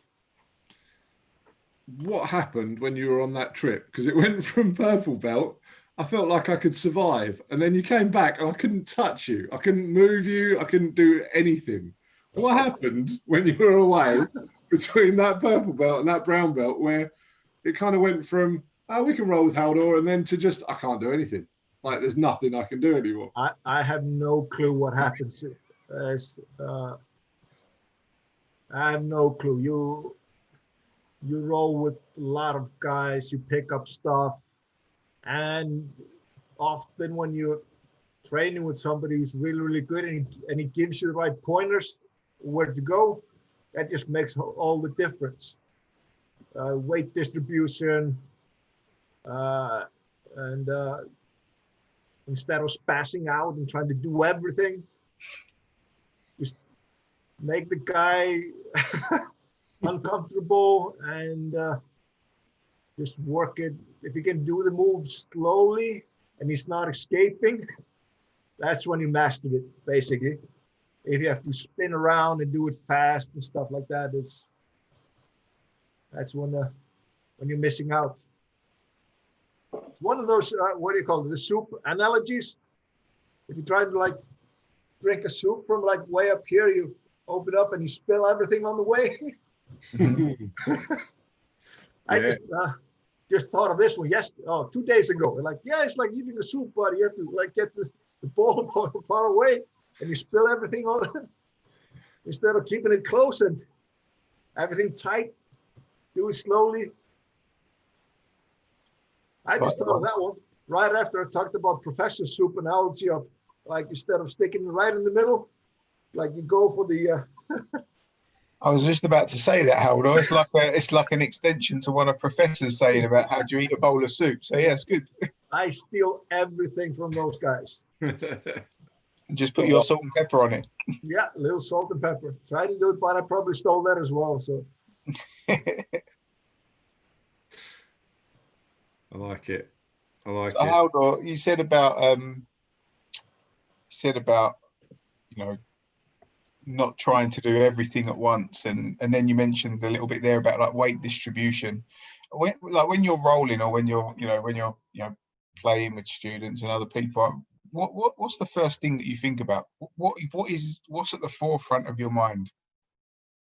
Speaker 1: What happened when you were on that trip? Because it went from purple belt, I felt like I could survive, and then you came back and I couldn't touch you. I couldn't move you. I couldn't do anything. What happened when you were away between that purple belt and that brown belt, where it kind of went from, oh, we can roll with Halldor, and then to just, I can't do anything. Like there's nothing I can do anymore.
Speaker 3: I have no clue what happens. I have no clue. You roll with a lot of guys, you pick up stuff, and often when you're training with somebody who's really, really good and he gives you the right pointers where to go, that just makes all the difference. Weight distribution, and instead of spazzing out and trying to do everything, just make the guy uncomfortable and just work it. If you can do the move slowly and he's not escaping, that's when you mastered it, basically. If you have to spin around and do it fast and stuff like that, that's when you're missing out. It's one of those, what do you call it, the soup analogies. If you try to like drink a soup from like way up here, you open up and you spill everything on the way. I just thought of this one 2 days ago. Like, yeah, it's like eating a soup, but you have to like get the bowl far away and you spill everything on it. Instead of keeping it close and everything tight, do it slowly. I just thought of that one right after I talked about professional soup analogy of like, instead of sticking it right in the middle, like you go for the
Speaker 4: I was just about to say that, Halldor. It's like an extension to what a professor's saying about how do you eat a bowl of soup. So yeah, it's good.
Speaker 3: I steal everything from those guys.
Speaker 4: And just put your salt and pepper on it.
Speaker 3: Yeah, a little salt and pepper. Try to do it, but I probably stole that as well. So
Speaker 1: I like it. So
Speaker 4: Halldor, you said about you know, not trying to do everything at once, and then you mentioned a little bit there about like weight distribution. When you're rolling, or when you're playing with students and other people, what's the first thing that you think about? What's at the forefront of your mind?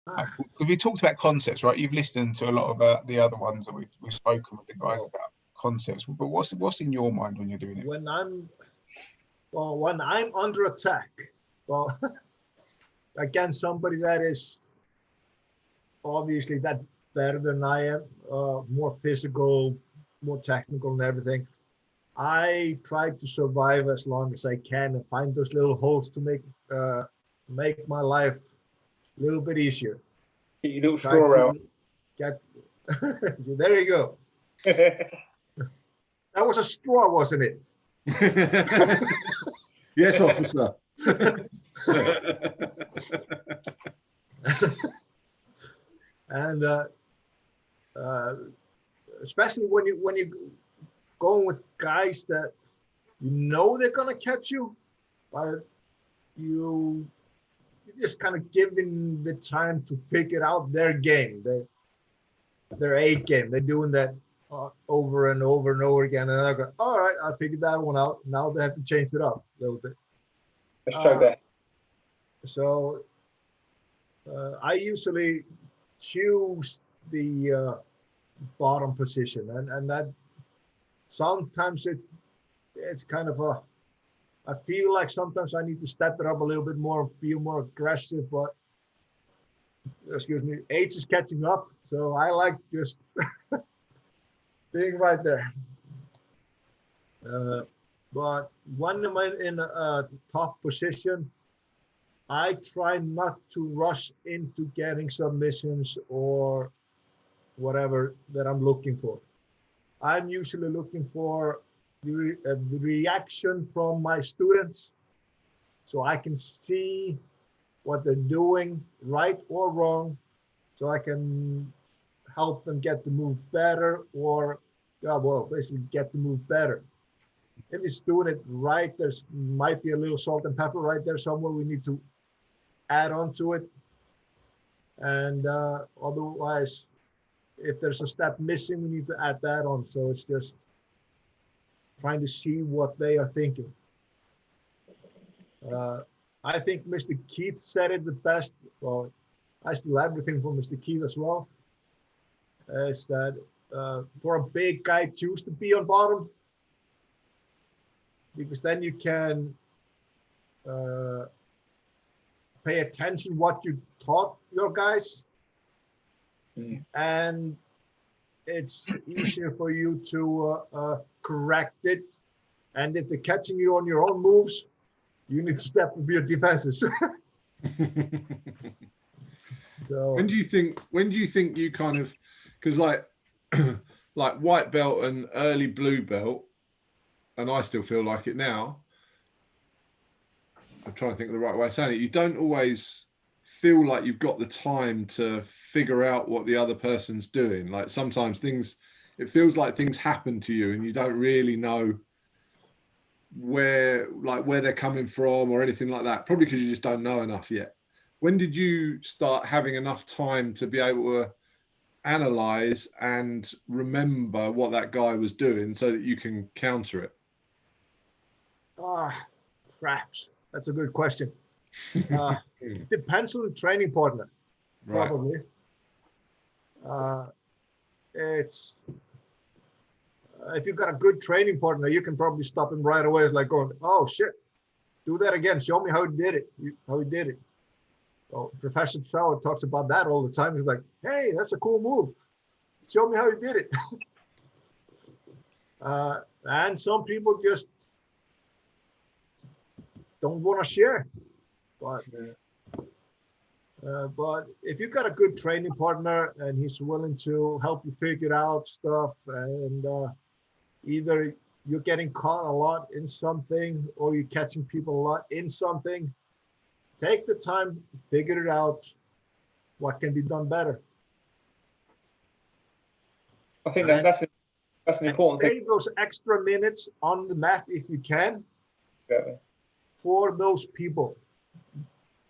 Speaker 4: Because we talked about concepts, right? You've listened to a lot of the other ones that we've spoken with the guys about concepts, but what's in your mind when you're doing it?
Speaker 3: When I'm under attack, against somebody that is obviously that better than I am, more physical, more technical and everything, I try to survive as long as I can and find those little holes to make my life a little bit easier.
Speaker 2: Get your little straw out.
Speaker 3: There you go. That was a straw, wasn't it?
Speaker 1: Yes, officer.
Speaker 3: And especially when you going with guys that you know they're gonna catch you, but you just kind of giving the time to figure out their game, their A game. They're doing that over and over and over again, and I go, all right, I figured that one out. Now they have to change it up a little bit.
Speaker 2: Let's try that.
Speaker 3: So I usually choose the bottom position, and that sometimes it's kind of I feel like sometimes I need to step it up a little bit more, be more aggressive, but excuse me, age is catching up. So I like just being right there. But when I'm in a tough position, I try not to rush into getting submissions or whatever that I'm looking for. I'm usually looking for the reaction from my students so I can see what they're doing, right or wrong, so I can help them get the move better or, basically get the move better. If he's doing it right, there's might be a little salt and pepper right there somewhere we need to add on to it. And otherwise, if there's a step missing, we need to add that on. So it's just trying to see what they are thinking. I think Mr. Keith said it the best. Well, I steal everything from Mr. Keith as well. Is that for a big guy, choose to be on bottom, because then you can pay attention what you taught your guys, and it's easier for you to correct it. And if they're catching you on your own moves, you need to step up your defenses. So
Speaker 1: when do you think you kind of, because like like white belt and early blue belt, and I still feel like it now, I'm trying to think of the right way of saying it, you don't always feel like you've got the time to figure out what the other person's doing. Like sometimes it feels like things happen to you and you don't really know where they're coming from or anything like that, probably because you just don't know enough yet. When did you start having enough time to be able to analyze and remember what that guy was doing so that you can counter it?
Speaker 3: Craps. That's a good question. Depends on the training partner, probably. Right. It's if you've got a good training partner, you can probably stop him right away. It's like going, "Oh shit, do that again. Show me how he did it." Well, Professor Sauer talks about that all the time. He's like, "Hey, that's a cool move. Show me how you did it." And some people just don't want to share. But if you've got a good training partner and he's willing to help you figure out stuff, and either you're getting caught a lot in something or you're catching people a lot in something, take the time, figure it out, what can be done better.
Speaker 2: I think that's an important thing.
Speaker 3: Save those extra minutes on the mat if you can.
Speaker 2: Yeah. For
Speaker 3: those people.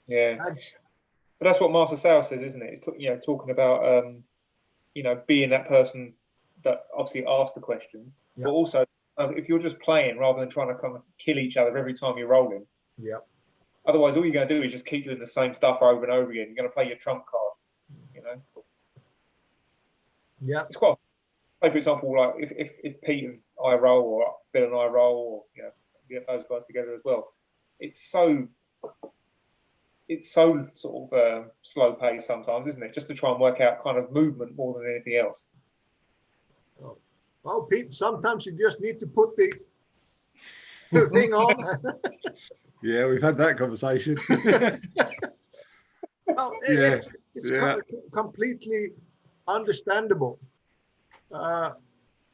Speaker 2: Yeah. But that's what Master Sauer says, isn't it? It's talking about being that person that obviously asks the questions, but also if you're just playing rather than trying to kind of kill each other every time you're rolling. Yeah. Otherwise, all you're going to do is just keep doing the same stuff over and over again. You're going to play your trump card, Yeah. It's quite. Say for example, like if Pete and I roll, or Bill and I roll, or get those guys together as well. It's so sort of slow paced sometimes, isn't it? Just to try and work out kind of movement more than anything else.
Speaker 3: Well, Pete, sometimes you just need to put the thing on.
Speaker 1: Yeah, we've had that conversation.
Speaker 3: Well, it's kind of completely understandable.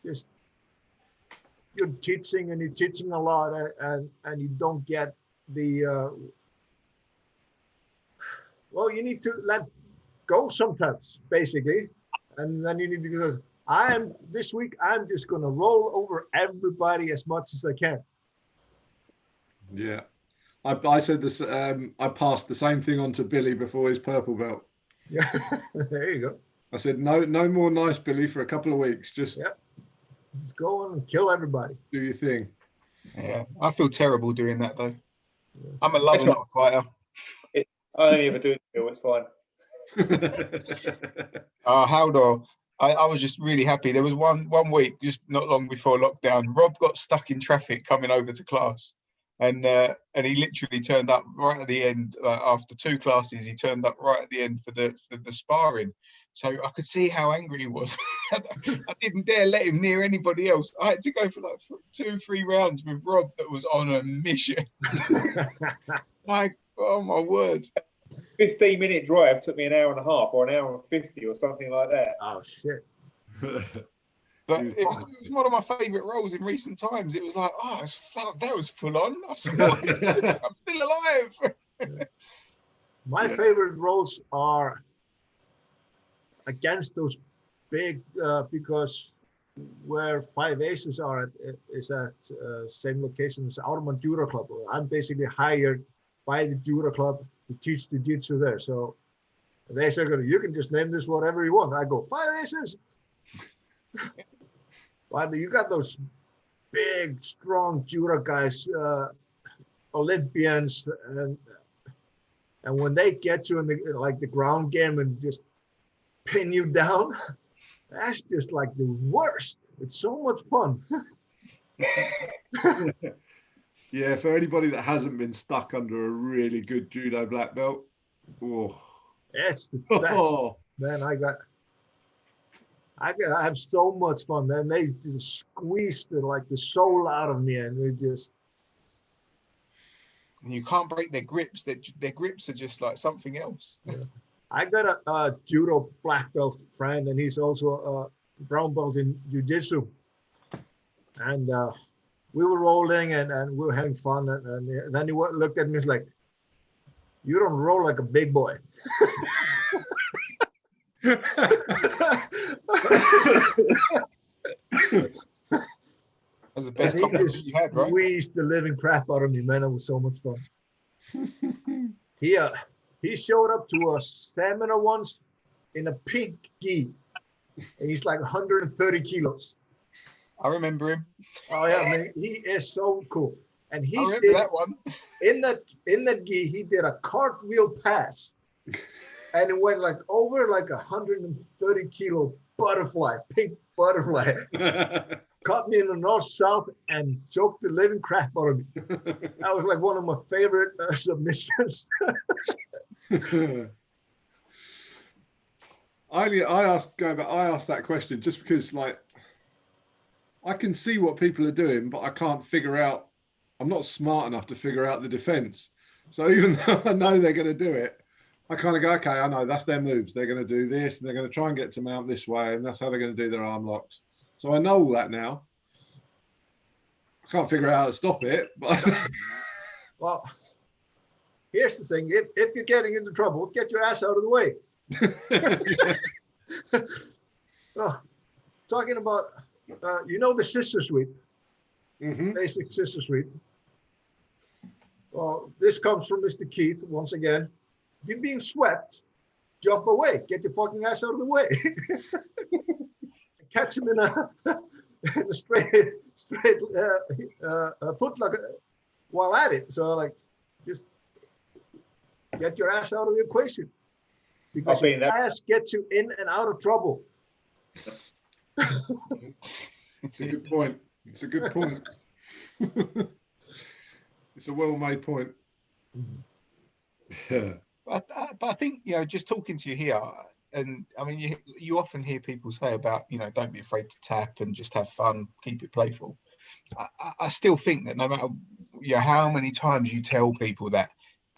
Speaker 3: Just you're teaching a lot, and you don't get the you need to let go sometimes, basically, and then you need to go, this week I'm just going to roll over everybody as much as I can.
Speaker 1: Yeah, I said this. I passed the same thing on to Billy before his purple belt.
Speaker 3: Yeah, there you go.
Speaker 1: I said no more nice Billy for a couple of weeks. Just
Speaker 3: go on and kill everybody.
Speaker 1: Do your thing.
Speaker 4: Yeah, I feel terrible doing that though. Yeah. I'm a lover, not a fighter.
Speaker 2: I only ever do it. It's fine.
Speaker 4: Halldor, I was just really happy. There was one week, just not long before lockdown, Rob got stuck in traffic coming over to class, And he literally turned up right at the end. After 2 classes, he turned up right at the end for the sparring. So I could see how angry he was. I didn't dare let him near anybody else. I had to go for like 2-3 rounds with Rob that was on a mission. Oh my word.
Speaker 2: 15-minute drive took me an hour and a half or an hour and 50 or something like that.
Speaker 3: Oh, shit.
Speaker 4: But it was one of my favourite roles in recent times. It was like, that was full on. I survived. I'm still alive.
Speaker 3: My favorite roles are against those big, because where 5 Aces are is at same location as Auermann Judo Club. I'm basically hired by the Judo Club to teach the Jiu-Jitsu there. So they say, you can just name this whatever you want. I go, 5 Aces. But you got those big, strong judo guys, Olympians, and when they get you in the ground game and just pin you down, that's just like the worst. It's so much fun.
Speaker 1: Yeah, for anybody that hasn't been stuck under a really good judo black belt,
Speaker 3: it's the best. Man, I have so much fun. Man, they just squeeze the soul out of me, and they just.
Speaker 4: And you can't break their grips. Their grips are just like something else.
Speaker 3: Yeah. I got a judo black belt friend, and he's also a brown belt in jiu-jitsu. And we were rolling, and we were having fun. And then he looked at me and was like, "You don't roll like a big boy."
Speaker 4: That was the best compliment you had, right?
Speaker 3: Squeezed the living crap out of me, man. It was so much fun. He showed up to a seminar once in a pink gi, and he's like 130 kilos.
Speaker 4: I remember him.
Speaker 3: Oh yeah, man, he is so cool. And
Speaker 4: I remember that one.
Speaker 3: In that gi, he did a cartwheel pass, and it went like over like 130 kilo butterfly, pink butterfly. Caught me in the north-south and choked the living crap out of me. That was like one of my favorite submissions.
Speaker 1: I asked that question just because, like, I can see what people are doing, but I can't figure out. I'm not smart enough to figure out the defense. So even though I know they're going to do it, I kind of go, okay, I know that's their moves. They're going to do this, and they're going to try and get to mount this way, and that's how they're going to do their arm locks. So I know all that now. I can't figure out how to stop it. But
Speaker 3: well, here's the thing. If you're getting into trouble, get your ass out of the way. Well, talking about, the sister suite, basic sister suite. Well, this comes from Mr. Keith once again. If you're being swept, jump away. Get your fucking ass out of the way. Catch him in a straight footlock while at it. So like, just get your ass out of the equation, because your ass gets you in and out of trouble.
Speaker 1: It's a good point. It's a good point. It's a well-made point.
Speaker 4: Yeah. But I think, just talking to you here, and I mean, you often hear people say about, don't be afraid to tap and just have fun, keep it playful. I still think that no matter how many times you tell people that,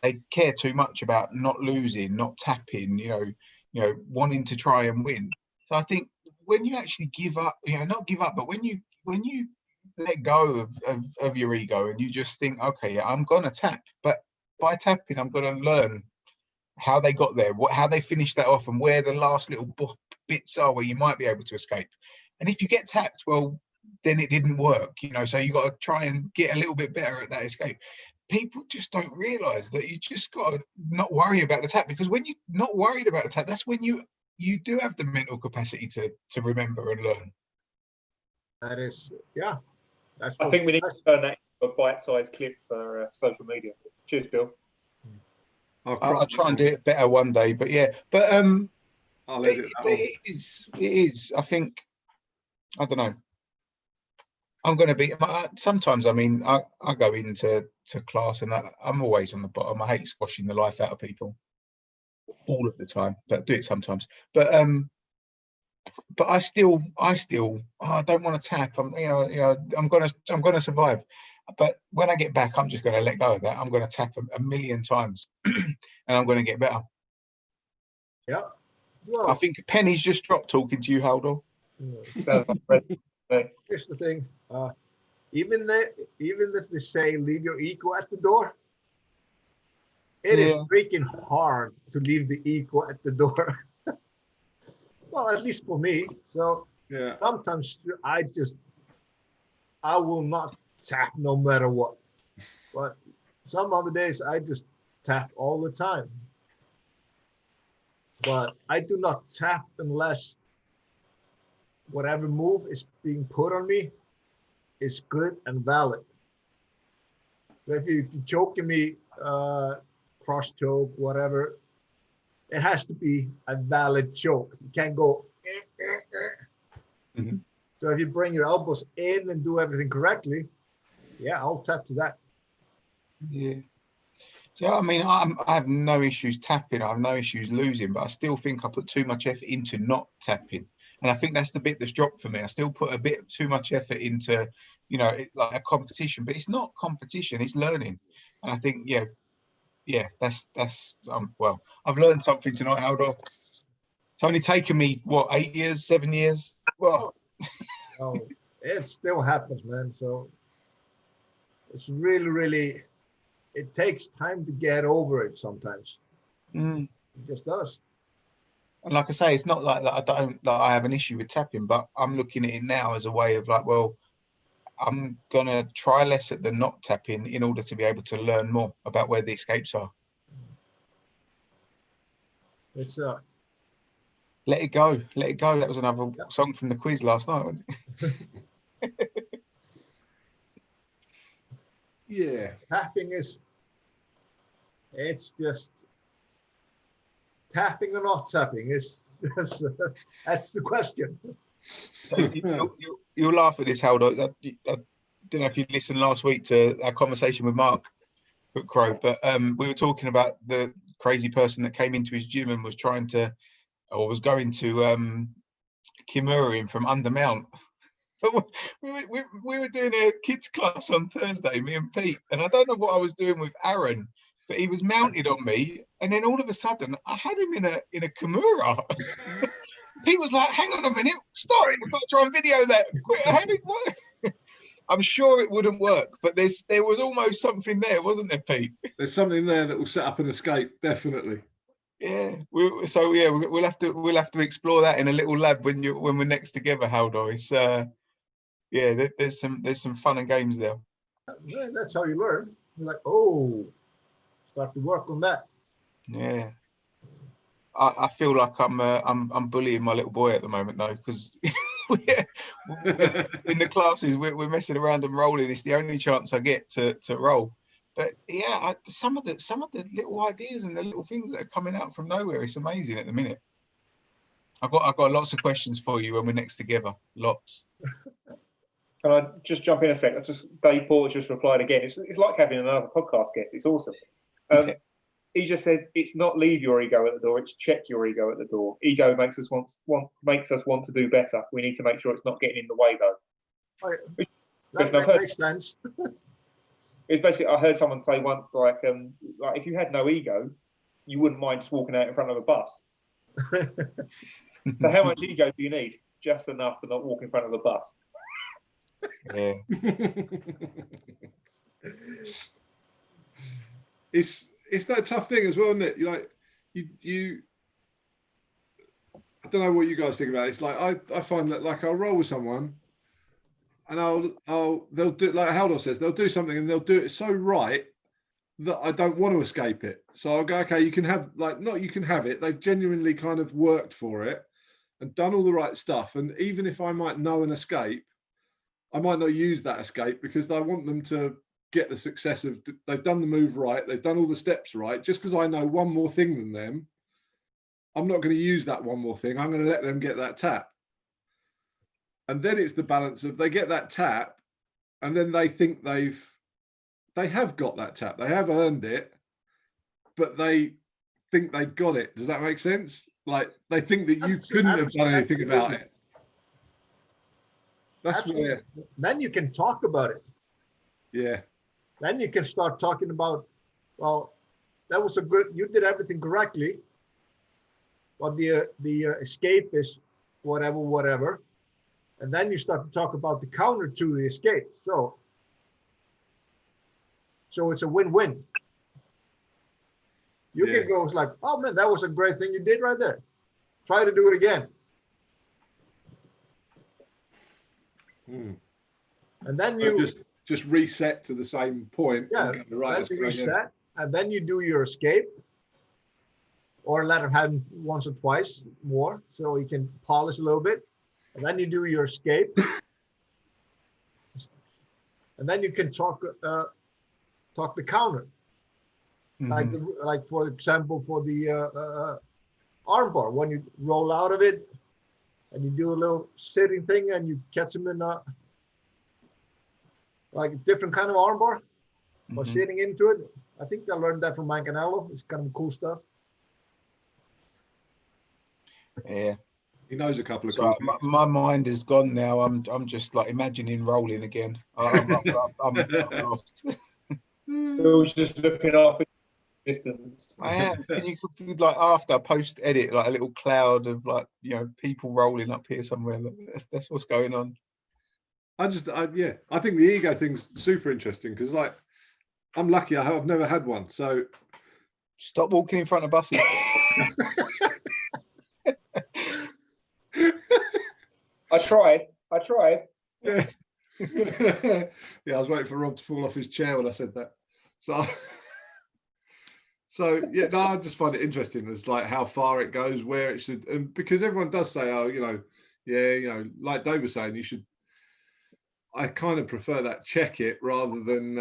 Speaker 4: they care too much about not losing, not tapping, wanting to try and win. So I think when you actually give up, not give up, but when you let go of your ego and you just think, okay, I'm gonna tap, but by tapping, I'm gonna learn how they got there, how they finished that off, and where the last little bits are where you might be able to escape. And if you get tapped, well, then it didn't work, so you got to try and get a little bit better at that escape. People just don't realize that you just got to not worry about the tap, because when you're not worried about the tap, that's when you do have the mental capacity to remember and learn.
Speaker 3: That is, yeah.
Speaker 2: I think we need to turn that into a bite-sized clip for social media. Cheers, Bill.
Speaker 4: I'll try and do it better one day, but yeah, but it is. I think, I don't know. I'm going to be. Sometimes, I mean, I go into class and I'm always on the bottom. I hate squashing the life out of people all of the time, but I do it sometimes. But I still, I don't want to tap. I'm gonna survive. But when I get back, I'm just going to let go of that. I'm going to tap a million times, and I'm going to get better.
Speaker 3: Yeah. Well,
Speaker 4: I think a penny's just dropped talking to you, Halldor.
Speaker 3: Here's the thing. Even if they say leave your ego at the door, it is freaking hard to leave the ego at the door. Well, at least for me. So sometimes I will not tap no matter what. But some other days I just tap all the time. But I do not tap unless whatever move is being put on me is good and valid. So if you're choking me, cross choke, whatever, it has to be a valid choke. You can't go.
Speaker 4: Mm-hmm.
Speaker 3: So if you bring your elbows in and do everything correctly, I'll tap to that.
Speaker 4: Yeah. So I mean, I have no issues tapping. I have no issues losing, but I still think I put too much effort into not tapping, and I think that's the bit that's dropped for me. I still put a bit too much effort into, like a competition, but it's not competition; it's learning. And I think, that's well, I've learned something tonight, Halldor. It's only taken me 8 years, 7 years. Well,
Speaker 3: it still happens, man. So it's really, really. It takes time to get over it sometimes. It just does.
Speaker 4: And like I say, it's not like that I have an issue with tapping, but I'm looking at it now as a way of like, well, I'm going to try less at the not tapping in order to be able to learn more about where the escapes are.
Speaker 3: It's
Speaker 4: Let It Go. Let It Go. That was another song from the quiz last night, wasn't it?
Speaker 1: Yeah.
Speaker 3: Tapping it's just tapping or not tapping. That's the question.
Speaker 4: So you'll laugh at this, Halldor. I don't know if you listened last week to our conversation with Mark Crow, but we were talking about the crazy person that came into his gym and was going to Kimura him from Undermount. But we were doing a kids class on Thursday, me and Pete, and I don't know what I was doing with Aaron, but he was mounted on me, and then all of a sudden I had him in a Kimura. Pete was like, "Hang on a minute, stop! We've got to try and video that. How did it work?" I'm sure it wouldn't work, but there was almost something there, wasn't there, Pete?
Speaker 1: There's something there that will set up an escape, definitely.
Speaker 4: Yeah. We'll have to explore that in a little lab when we're next together, Halldor. It's there's some fun and games there.
Speaker 3: That's how you learn. You're like, start to work on that.
Speaker 4: Yeah. I feel like I'm bullying my little boy at the moment though, because in the classes we're messing around and rolling. It's the only chance I get to roll. But some of the little ideas and the little things that are coming out from nowhere, it's amazing at the minute. I've got lots of questions for you when we're next together. Lots.
Speaker 2: Can I just jump in a sec? Dave Porter just replied again. It's like having another podcast guest. It's awesome. He just said it's not leave your ego at the door, it's check your ego at the door. Ego makes us want to do better. We need to make sure it's not getting in the way though.
Speaker 3: That makes sense.
Speaker 2: It's basically, I heard someone say once, like if you had no ego, you wouldn't mind just walking out in front of a bus. So how much ego do you need? Just enough to not walk in front of a bus.
Speaker 4: Yeah.
Speaker 1: It's that tough thing as well, isn't it? You I don't know what you guys think about it. It's like I find that like I'll roll with someone and they'll do, like Halldor says, they'll do something and they'll do it so right that I don't want to escape it. So I'll go, okay, you can have it. They've genuinely kind of worked for it and done all the right stuff. And even if I might know an escape, I might not use that escape because I want them to get the success of they've done the move right, they've done all the steps right. Just because I know one more thing than them, I'm not going to use that one more thing. I'm going to let them get that tap. And then it's the balance of they get that tap and then they think they have got that tap, they have earned it, but they think they got it. Does that make sense? Like they think that you couldn't have done anything about it. That's where
Speaker 3: then you can talk about it.
Speaker 1: Yeah.
Speaker 3: Then you can start talking about, well, that was you did everything correctly, but the escape is whatever. And then you start to talk about the counter to the escape. So it's a win-win. You can go like, oh man, that was a great thing you did right there. Try to do it again. And then you
Speaker 1: just reset to the same point.
Speaker 3: Yeah,
Speaker 1: and right,
Speaker 3: then you reset, and then you do your escape, or let him have once or twice more, so he can polish a little bit, and then you do your escape, and then you can talk the counter, like for example for the armbar, when you roll out of it, and you do a little sitting thing, and you catch him in like a different kind of armbar, or sitting into it. I think I learned that from Mancanello. It's kind of cool stuff.
Speaker 4: Yeah,
Speaker 1: he knows a couple of.
Speaker 4: So my mind is gone now. I'm just like imagining rolling again. I'm lost.
Speaker 2: Bill's just looking off distance.
Speaker 4: I am. Can you like after post edit like a little cloud of like people rolling up here somewhere? That's what's going on.
Speaker 1: I think the ego thing's super interesting because like I'm lucky I've never had one. So
Speaker 4: stop walking in front of buses.
Speaker 2: I tried.
Speaker 1: Yeah. Yeah, I was waiting for Rob to fall off his chair when I said that. So yeah, no, I just find it interesting as like how far it goes, where it should, and because everyone does say, oh, like Dave was saying, you should. I kind of prefer that check it rather than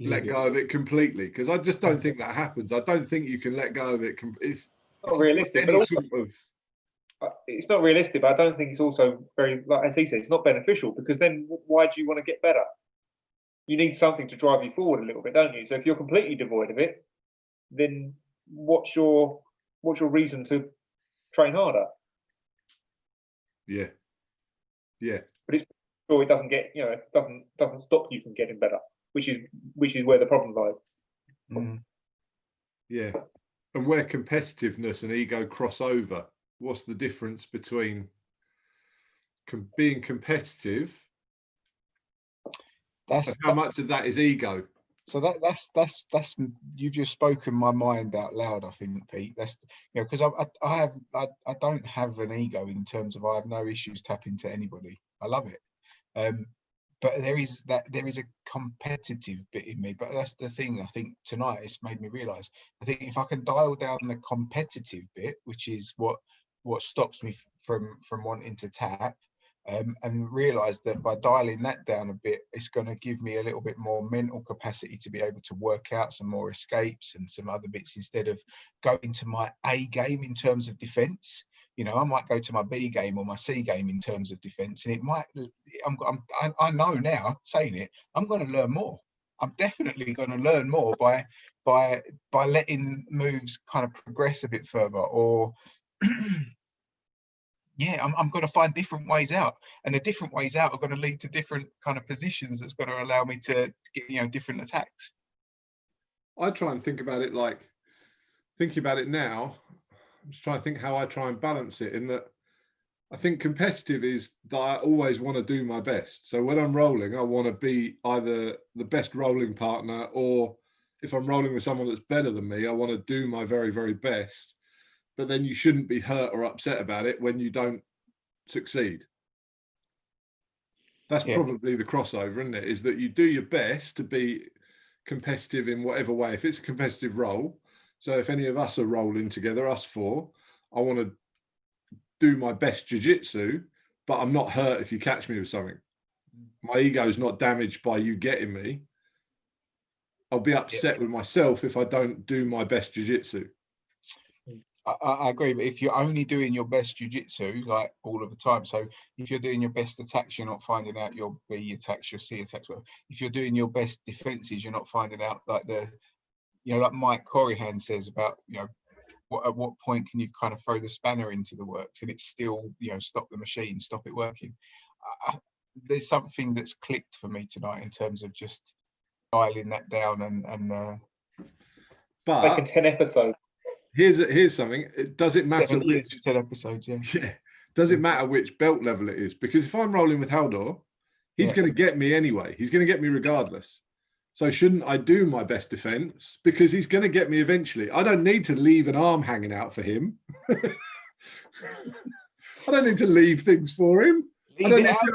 Speaker 1: let go of it completely, because I just don't think that happens. I don't think you can let go of it if
Speaker 2: not realistic, but also it's not realistic. But I don't think it's also very, like as he said, it's not beneficial, because then why do you want to get better? You need something to drive you forward a little bit, don't you? So if you're completely devoid of it, then what's your reason to train harder?
Speaker 1: Yeah.
Speaker 2: But it's sure it doesn't get, it doesn't stop you from getting better, which is where the problem lies.
Speaker 1: Yeah. And where competitiveness and ego cross over, what's the difference between being competitive? And how much of that is ego?
Speaker 4: So that's you've just spoken my mind out loud, I think, Pete. That's because I don't have an ego in terms of I have no issues tapping to anybody. I love it. But there is a competitive bit in me. But that's the thing. I think tonight it's made me realise. I think if I can dial down the competitive bit, which is what stops me from wanting to tap, and realise that by dialing that down a bit, it's going to give me a little bit more mental capacity to be able to work out some more escapes and some other bits, instead of going to my A game in terms of defence. I might go to my B game or my C game in terms of defence, and it might. I know now, saying it, I'm going to learn more. I'm definitely going to learn more by letting moves kind of progress a bit further, or yeah, I'm going to find different ways out, and the different ways out are going to lead to different kind of positions that's going to allow me to get different attacks.
Speaker 1: I try and think about it like thinking about it now. I'm just trying to think how I try and balance it, in that I think competitive is that I always want to do my best. So when I'm rolling, I want to be either the best rolling partner, or if I'm rolling with someone that's better than me, I want to do my very, very best. But then you shouldn't be hurt or upset about it when you don't succeed. That's probably the crossover, isn't it? Is that you do your best to be competitive in whatever way. If it's a competitive role, so if any of us are rolling together, us four, I want to do my best jiu-jitsu, but I'm not hurt if you catch me with something. My ego is not damaged by you getting me. I'll be upset with myself if I don't do my best jiu-jitsu.
Speaker 4: I agree, but if you're only doing your best jiu-jitsu like all of the time, so if you're doing your best attacks, you're not finding out your B attacks, your C attacks. If you're doing your best defenses, you're not finding out like like Mike Corrihan says about, at what point can you kind of throw the spanner into the works and it's still, stop the machine, stop it working. There's something that's clicked for me tonight in terms of just dialing that down and
Speaker 2: but like in 10 episodes.
Speaker 1: Here's something. Does it matter?
Speaker 4: 10 episodes, yeah.
Speaker 1: Does it matter which belt level it is? Because if I'm rolling with Halldor, he's going to get me anyway. He's going to get me regardless. So shouldn't I do my best defense? Because he's going to get me eventually. I don't need to leave an arm hanging out for him. I don't need to leave things for him. Maybe
Speaker 4: that's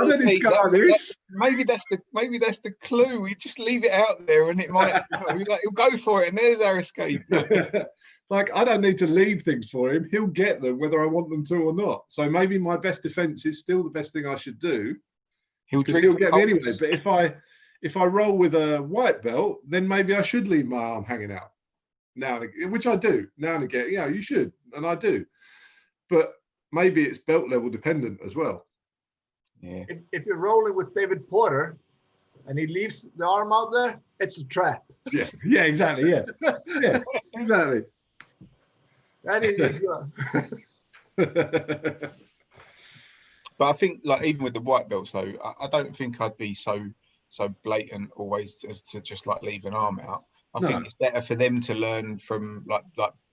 Speaker 4: the clue. We just leave it out there, and it might he'll go for it, and there's our escape.
Speaker 1: Like, I don't need to leave things for him. He'll get them whether I want them to or not. So maybe my best defense is still the best thing I should do. He'll get me anyway. But if I roll with a white belt, then maybe I should leave my arm hanging out now and again, which I do now and again. You should, and I do. But maybe it's belt level dependent as well.
Speaker 4: Yeah.
Speaker 3: If you're rolling with David Porter and he leaves the arm out there, it's a trap.
Speaker 1: Yeah, exactly. Yeah, exactly.
Speaker 3: That is
Speaker 4: But I think, like, even with the white belts, though, I don't think I'd be so blatant always as to just like leave an arm out. I think it's better for them to learn from like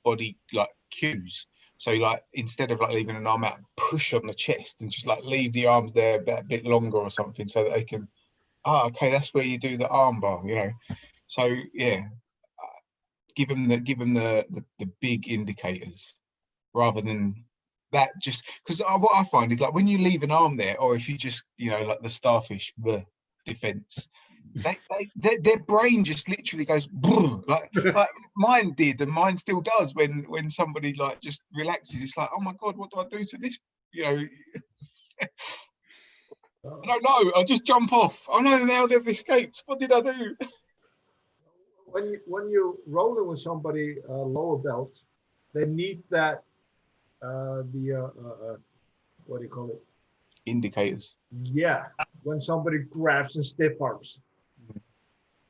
Speaker 4: body cues. So like, instead of like leaving an arm out, push on the chest and just like leave the arms there a bit longer or something, so that they can, okay, that's where you do the arm bar, So yeah, give them the big indicators rather than that. Just because what I find is, like, when you leave an arm there, or if you just like the starfish, the defense, their brain just literally goes like mine did, and mine still does when somebody like just relaxes. It's like, oh my god, what do I do to this? I don't know. I'll just jump off. Oh no, now they've escaped. What did I do?
Speaker 3: When you're rolling with somebody lower belt, they need that what do you call it?
Speaker 4: Indicators.
Speaker 3: Yeah, when somebody grabs and stiff arms,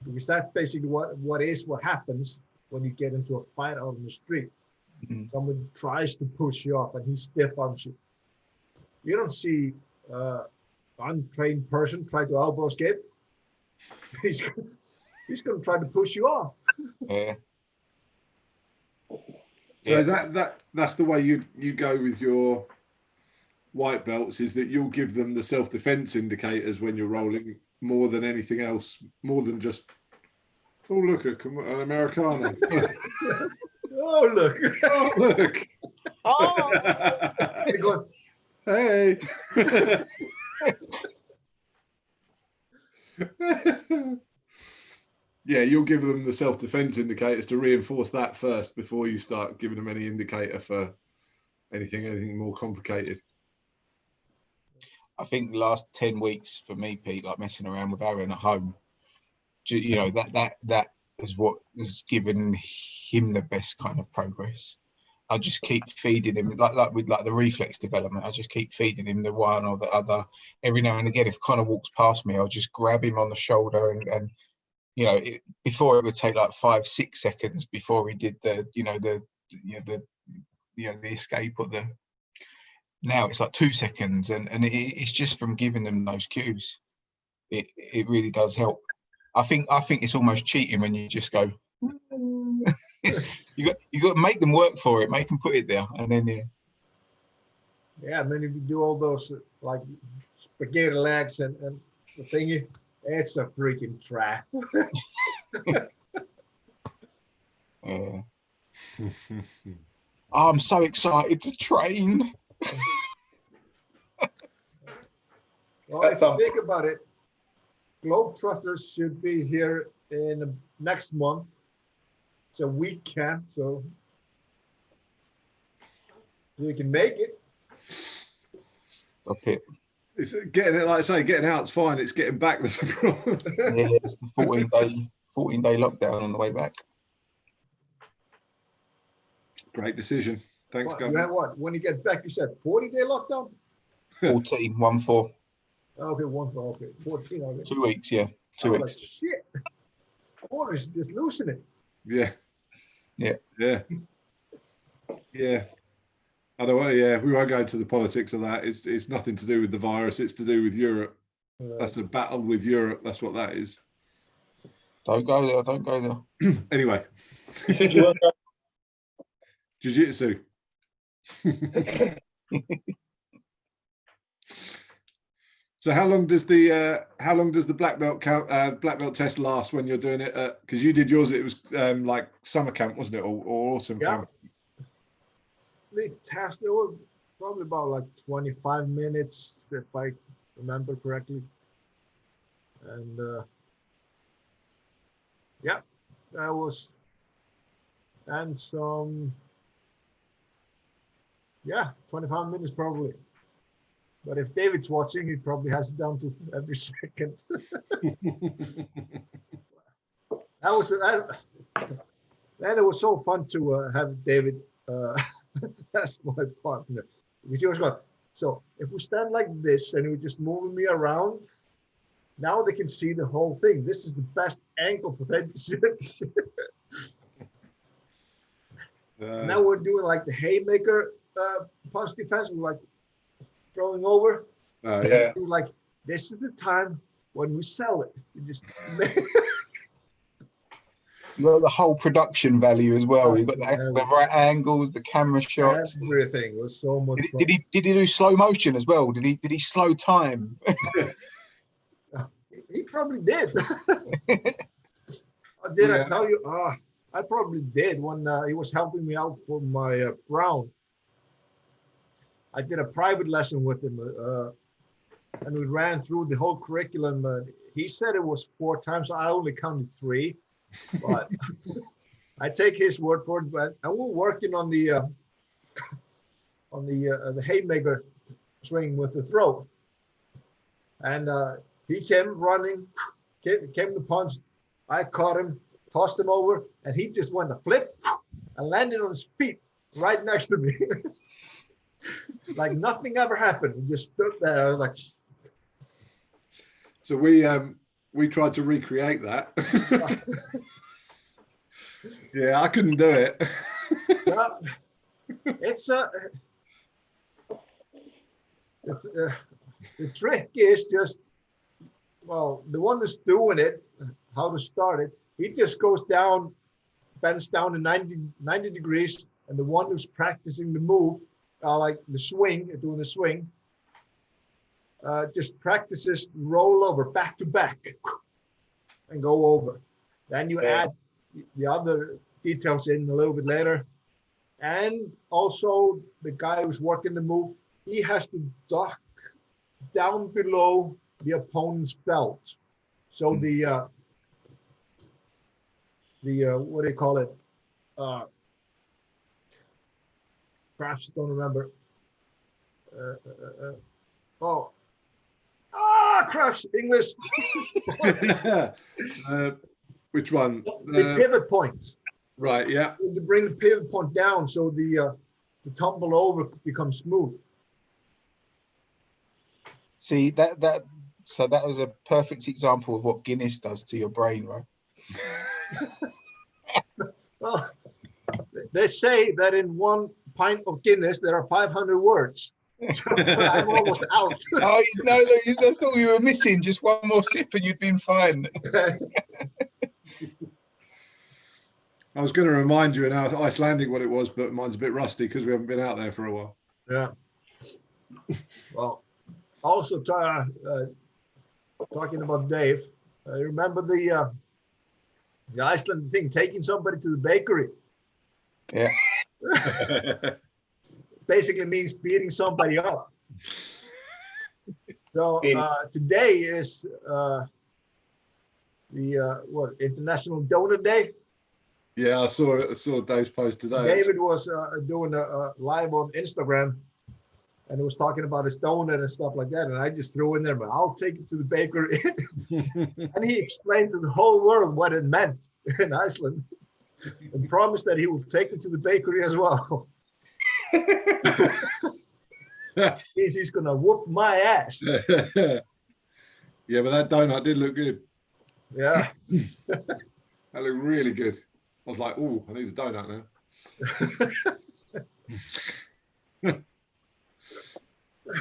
Speaker 3: because that's basically what happens when you get into a fight out on the street. Someone tries to push you off and he stiff arms you. You don't see untrained person try to elbow escape. He's going to try to push you off.
Speaker 4: Yeah.
Speaker 1: So is that's the way you go with your white belts, is that you'll give them the self-defense indicators when you're rolling more than anything else, more than just, oh look, an Americano.
Speaker 3: Oh look.
Speaker 1: Oh look.
Speaker 3: Oh.
Speaker 1: Hey. Yeah, you'll give them the self-defense indicators to reinforce that first before you start giving them any indicator for anything more complicated.
Speaker 4: I think the last 10 weeks for me, Pete, like messing around with Aaron at home, that is what has given him the best kind of progress. I just keep feeding him, like with like the reflex development. I just keep feeding him the one or the other. Every now and again, if Connor walks past me, I'll just grab him on the shoulder and before it would take like 5-6 seconds before he did the escape or the. Now it's like 2 seconds, and it's just from giving them those cues. It really does help. I think it's almost cheating when you just go. you got to make them work for it, make them put it there, and then
Speaker 3: yeah. And then if you do all those like spaghetti legs and the thingy, it's a freaking trap.
Speaker 4: Yeah. Oh, I'm so excited to train.
Speaker 3: Well, if you think about it, Globetrotters should be here in next month. It's a week camp, so you can make it.
Speaker 4: Stop it.
Speaker 1: It's getting it, like I say, getting out's fine. It's getting back that's a problem.
Speaker 4: Yeah, it's the 14-day lockdown on the way back.
Speaker 1: Great decision. Thanks,
Speaker 3: You
Speaker 1: government.
Speaker 3: had what? When you get back, you said 40-day lockdown?
Speaker 4: 14, 1-4.
Speaker 3: Okay, 14 already.
Speaker 4: 2 weeks, yeah. 2
Speaker 3: Like,
Speaker 4: weeks.
Speaker 3: shit. Borders just losing it.
Speaker 1: Yeah.
Speaker 4: Yeah.
Speaker 1: Yeah. Yeah. I don't want. Yeah, we won't go into the politics of that. It's nothing to do with the virus. It's to do with Europe. That's a battle with Europe. That's what that is.
Speaker 4: Don't go there. Don't go there.
Speaker 1: Anyway.
Speaker 2: You said you weren't going.
Speaker 1: Jiu-jitsu. So how long does the black belt black belt test last when you're doing it? Because you did yours, it was like summer camp, wasn't it, or autumn camp?
Speaker 3: The test, it was probably about like 25 minutes, if I remember correctly. And yeah, that was, and some, yeah, 25 minutes probably. But if David's watching, he probably has it down to every second. Then it was so fun to have David. That's my partner. Because he was going, so if we stand like this and we're just moving me around, now they can see the whole thing. This is the best angle for them to see it. Now we're doing like the haymaker punch defense. We're like throwing over.
Speaker 1: Yeah.
Speaker 3: Like, this is the time when we sell it. You just
Speaker 4: you got the whole production value as well. You've got the right angles, the camera shots.
Speaker 3: Everything was so much fun.
Speaker 4: Did he do slow motion as well? Did he slow time?
Speaker 3: He probably did. Did I tell you? I probably did when he was helping me out for my crown. I did a private lesson with him, and we ran through the whole curriculum. He said it was 4 times. I only counted 3, but I take his word for it. But and we're working on the haymaker swing with the throw, and he came running, came the punch. I caught him, tossed him over, and he just went a flip and landed on his feet right next to me. Like nothing ever happened. He just stood there. I was like,
Speaker 1: so we tried to recreate that. Yeah, I couldn't do it.
Speaker 3: Well, it's the trick is just, well, the one that's doing it, how to start it, he just goes down, bends down to 90 degrees, and the one who's practicing the move, like the swing, doing the swing, just practices roll over back to back and go over. Then you add the other details in a little bit later. And also the guy who's working the move, he has to duck down below the opponent's belt. So the what do you call it? Perhaps don't remember. Crash English.
Speaker 1: Which one?
Speaker 3: The pivot point.
Speaker 1: Right. Yeah.
Speaker 3: To bring the pivot point down so the tumble over becomes smooth.
Speaker 4: See that was a perfect example of what Guinness does to your brain, right?
Speaker 3: Well, they say that in 1 pint of Guinness there are 500 words. I'm almost out.
Speaker 4: Oh, that's all you were missing. Just one more sip and you'd been fine.
Speaker 1: I was going to remind you in Icelandic what it was, but mine's a bit rusty because we haven't been out there for a while.
Speaker 3: Yeah. Well, also talking about Dave, remember the Iceland thing, taking somebody to the bakery?
Speaker 4: Yeah.
Speaker 3: Basically means beating somebody up. So today is the International Donut Day.
Speaker 1: Yeah, I saw Dave's post today.
Speaker 3: David was doing a live on Instagram, and he was talking about his donut and stuff like that. And I just threw in there, but I'll take it to the bakery. And he explained to the whole world what it meant in Iceland, and promised that he would take it to the bakery as well. He's gonna whoop my ass.
Speaker 1: Yeah, but that donut did look good.
Speaker 3: Yeah.
Speaker 1: That looked really good. I was like, oh, I need a donut now.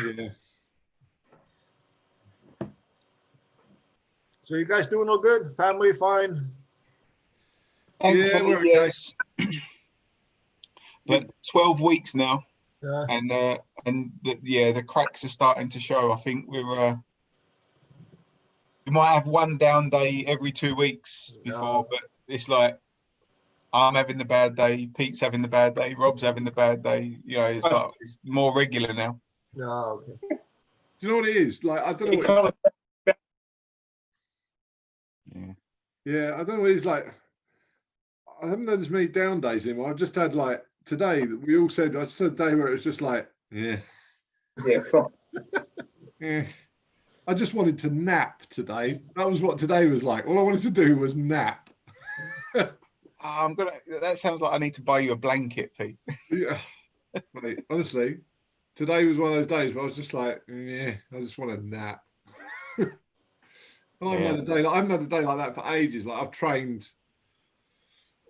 Speaker 1: Yeah.
Speaker 3: So you guys doing all good? Family fine?
Speaker 4: Thankfully,
Speaker 1: we're okay.
Speaker 4: yes. But 12 weeks now,
Speaker 3: Yeah.
Speaker 4: and the cracks are starting to show. I think we might have one down day every 2 weeks before, but it's like I'm having the bad day, Pete's having the bad day, Rob's having the bad day. You know, it's like it's more regular now.
Speaker 3: No, okay.
Speaker 1: Do you know what it is? Like, I don't know. Yeah, I don't know what it's like. I haven't had as many down days anymore. I've just had like today. We all said I just had a day where it was just like, yeah. I just wanted to nap today. That was what today was like. All I wanted to do was nap.
Speaker 4: That sounds like I need to buy you a blanket, Pete.
Speaker 1: Yeah, mate, honestly, today was one of those days where I was just like, yeah, I just want to nap. I haven't had a day like that for ages. Like I've trained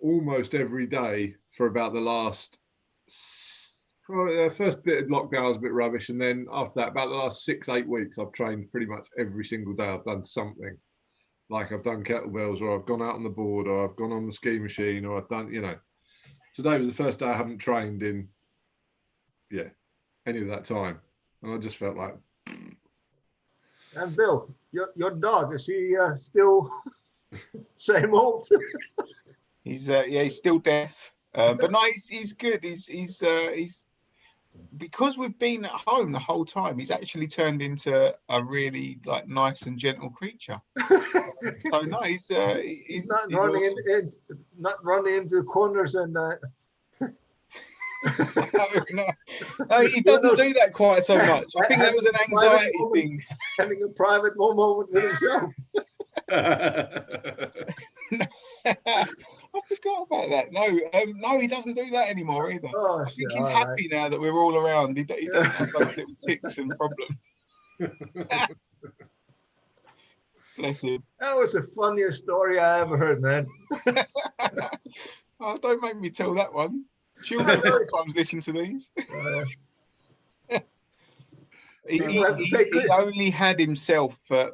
Speaker 1: almost every day for about the last. Probably the first bit of lockdown was a bit rubbish, and then after that, about the last 6-8 weeks, I've trained pretty much every single day. I've done something, like I've done kettlebells, or I've gone out on the board, or I've gone on the ski machine, or I've done, Today was the first day I haven't trained in, any of that time, and I just felt like.
Speaker 3: And Bill, your dog, is he still same old?
Speaker 4: He's still deaf, but no, he's good. He's because we've been at home the whole time. He's actually turned into a really like nice and gentle creature. So no, he's
Speaker 3: not running
Speaker 4: awesome.
Speaker 3: not running into corners and.
Speaker 4: No, he doesn't do that quite so much. I think that was an anxiety thing.
Speaker 3: Having a private moment with himself.
Speaker 4: I forgot about that. No, he doesn't do that anymore either.
Speaker 3: Oh,
Speaker 4: I think he's happy now that we're all around. He doesn't have those little tics and problems. Bless him.
Speaker 3: That was the funniest story I ever heard, man.
Speaker 4: Oh, don't make me tell that one. Children sometimes listen to these. He only had himself for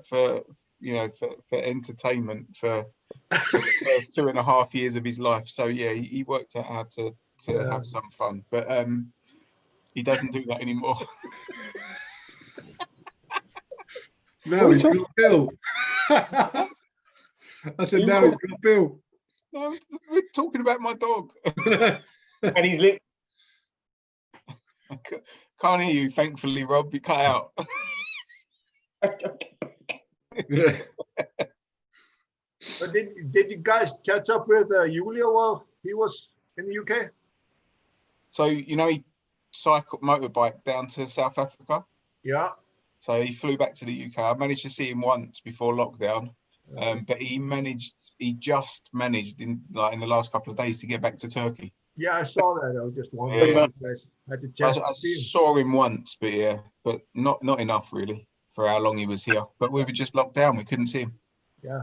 Speaker 4: entertainment for the first 2.5 years of his life. So yeah, he worked out how to have some fun, but he doesn't do that anymore.
Speaker 1: Now he's got Bill. I said now he's got Bill.
Speaker 4: No, we're talking about my dog.
Speaker 2: And he's lit.
Speaker 4: Can't hear you, thankfully, Rob. You cut out.
Speaker 3: But did you guys catch up with Julio while he was in the UK?
Speaker 4: So he cycled motorbike down to South Africa.
Speaker 3: Yeah.
Speaker 4: So he flew back to the UK. I managed to see him once before lockdown, but he just managed in the last couple of days to get back to Turkey.
Speaker 3: Yeah, I saw that. I was just wondering.
Speaker 4: Yeah.
Speaker 3: I
Speaker 4: saw him once, but not enough really for how long he was here. But we were just locked down. We couldn't see him.
Speaker 3: Yeah.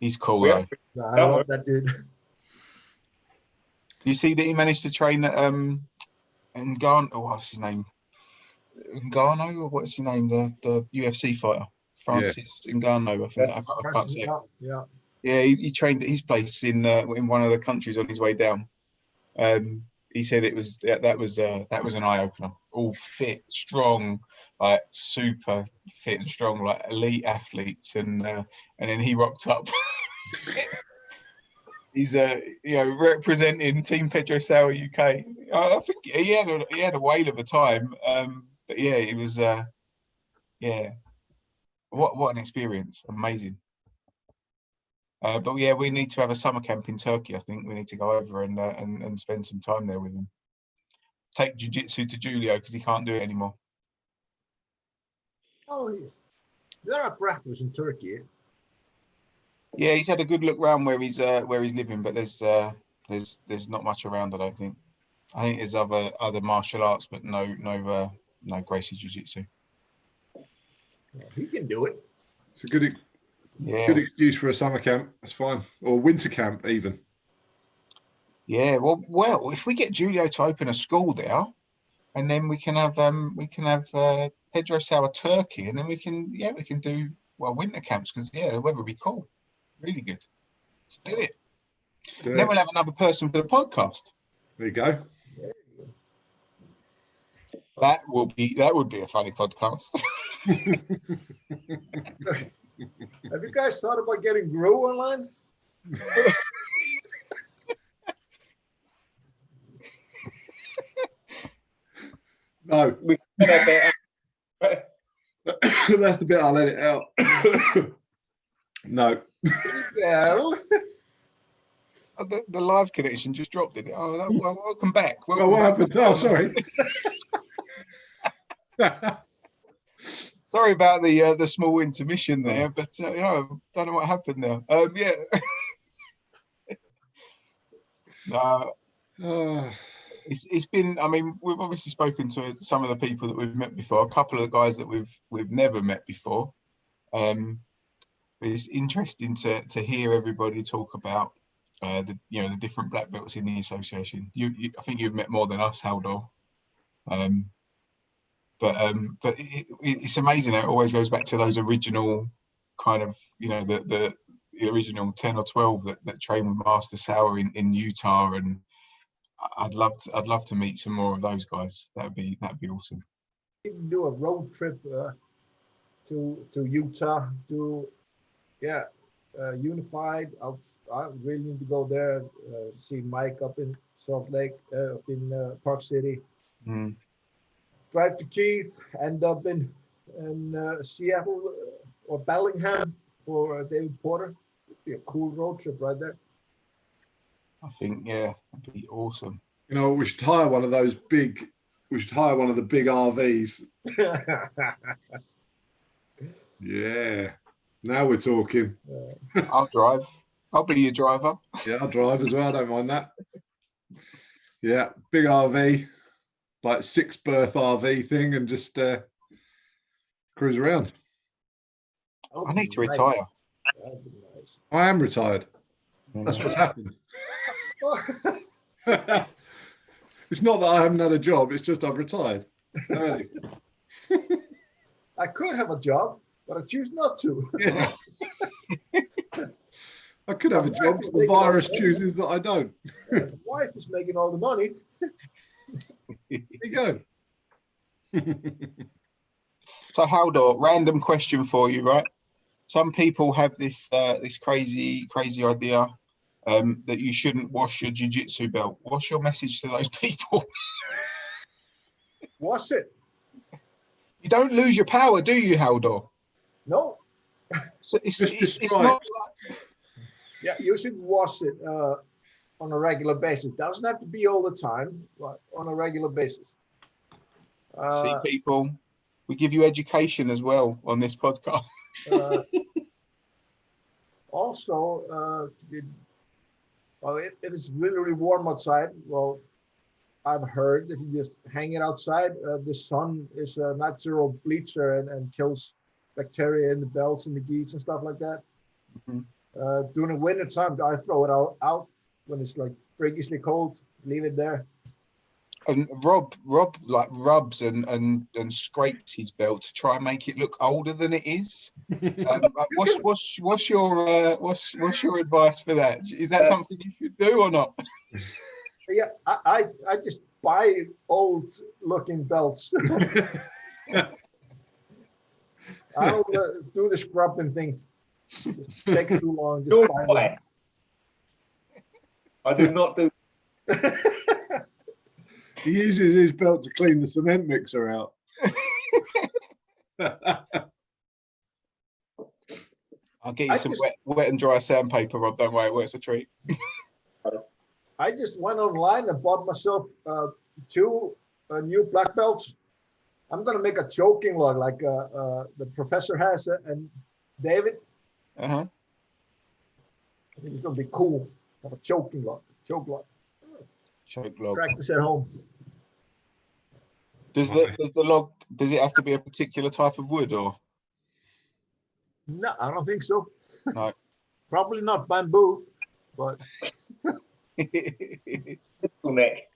Speaker 4: He's cool though.
Speaker 3: Yeah, I love that dude.
Speaker 4: You see that he managed to train at Ngannou. Oh, what's his name? Ngannou, or what's his name? The UFC fighter, Francis Ngannou. I think I can't say.
Speaker 3: Yeah.
Speaker 4: Yeah, he trained at his place in one of the countries on his way down. He said that was an eye opener. All fit, strong, like super fit and strong, like elite athletes, and then he rocked up. He's representing Team Pedro Sauer UK. I think he had a whale of a time. But yeah, it was what an experience, amazing. But yeah, we need to have a summer camp in Turkey. I think we need to go over and spend some time there with him. Take jiu-jitsu to Julio because he can't do it anymore.
Speaker 3: Oh, there are practices in Turkey.
Speaker 4: Yeah, he's had a good look round where he's living, but there's not much around, I don't think. I think there's other martial arts, but no Gracie Jiu Jitsu.
Speaker 3: He can do it.
Speaker 1: It's a good excuse for a summer camp. That's fine, or winter camp even.
Speaker 4: Yeah, well, if we get Julio to open a school there, and then we can have Pedro Sauer Turkey, and then we can do winter camps, because the weather will be cool, really good. Let's do it. Then we'll have another person for the podcast.
Speaker 1: There you go.
Speaker 4: That would be a funny podcast.
Speaker 3: Have you guys thought about getting Gru online?
Speaker 1: No. That's the bit I'll edit out. No.
Speaker 3: Yeah.
Speaker 4: The live connection just dropped, did it? Oh, welcome back.
Speaker 1: What happened? Oh, sorry.
Speaker 4: Sorry about the small intermission there, but don't know what happened there. No. It's been. I mean, we've obviously spoken to some of the people that we've met before. A couple of guys that we've never met before. It's interesting to hear everybody talk about the different black belts in the association. I think you've met more than us, Halldor. But it's amazing how it always goes back to those original kind of, the original 10 or 12 that trained with Master Sauer in Utah, and I'd love to meet some more of those guys. That'd be awesome.
Speaker 3: We can do a road trip to Utah, Unified. I really need to go there, see Mike up in Salt Lake, up in Park City. Drive to Keith, end up in Seattle or Bellingham for David Porter. It'd be a cool road trip right there.
Speaker 4: I think, that'd be awesome.
Speaker 1: We should hire one of those big. We should hire one of the big RVs. Yeah. Now we're talking.
Speaker 4: I'll drive. I'll be your driver.
Speaker 1: Yeah, I'll drive as well. I don't mind that. Yeah, big RV, like 6-berth RV thing, and just cruise around.
Speaker 4: I need to retire.
Speaker 3: That'd be nice.
Speaker 1: I am retired. That's what's happened. It's not that I haven't had a job, it's just I've retired.
Speaker 3: I could have a job, but I choose not to.
Speaker 1: Yeah. I could have a job, but the virus chooses that I don't.
Speaker 3: The wife is making all the money.
Speaker 1: There you go.
Speaker 4: So Halldor, random question for you, right? Some people have this crazy idea that you shouldn't wash your jiu-jitsu belt. What's your message to those people?
Speaker 3: Wash it.
Speaker 4: You don't lose your power, do you, Halldor?
Speaker 3: No.
Speaker 4: So it's not like...
Speaker 3: Yeah, you should wash it on a regular basis. Doesn't have to be all the time, but on a regular basis.
Speaker 4: See, people, we give you education as well on this podcast.
Speaker 3: Also, it is really, really warm outside. Well, I've heard if you just hang it outside, the sun is a natural bleacher and kills bacteria in the belts and the gis and stuff like that.
Speaker 4: Mm-hmm.
Speaker 3: During the winter time, I throw it out when it's like freakishly cold, leave it there.
Speaker 4: And Rob like rubs and scrapes his belt to try and make it look older than it is. What's your advice for that? Is that something you should do or not?
Speaker 3: Yeah, I just buy old looking belts. I don't do the scrubbing thing. It takes too long. Just buy
Speaker 2: I do not do.
Speaker 1: He uses his belt to clean the cement mixer out.
Speaker 4: I'll get you some wet and dry sandpaper, Rob. Don't worry, it works a treat.
Speaker 3: I just went online and bought myself 2 new black belts. I'm gonna make a choking log like the professor has and David.
Speaker 4: Uh-huh.
Speaker 3: I think it's gonna be cool. Have a choking log, choke log.
Speaker 4: Choke log.
Speaker 3: Practice at home.
Speaker 4: Does the log, does it have to be a particular type of wood or?
Speaker 3: No, I don't think so.
Speaker 4: No.
Speaker 3: Probably not bamboo, but
Speaker 2: Neck.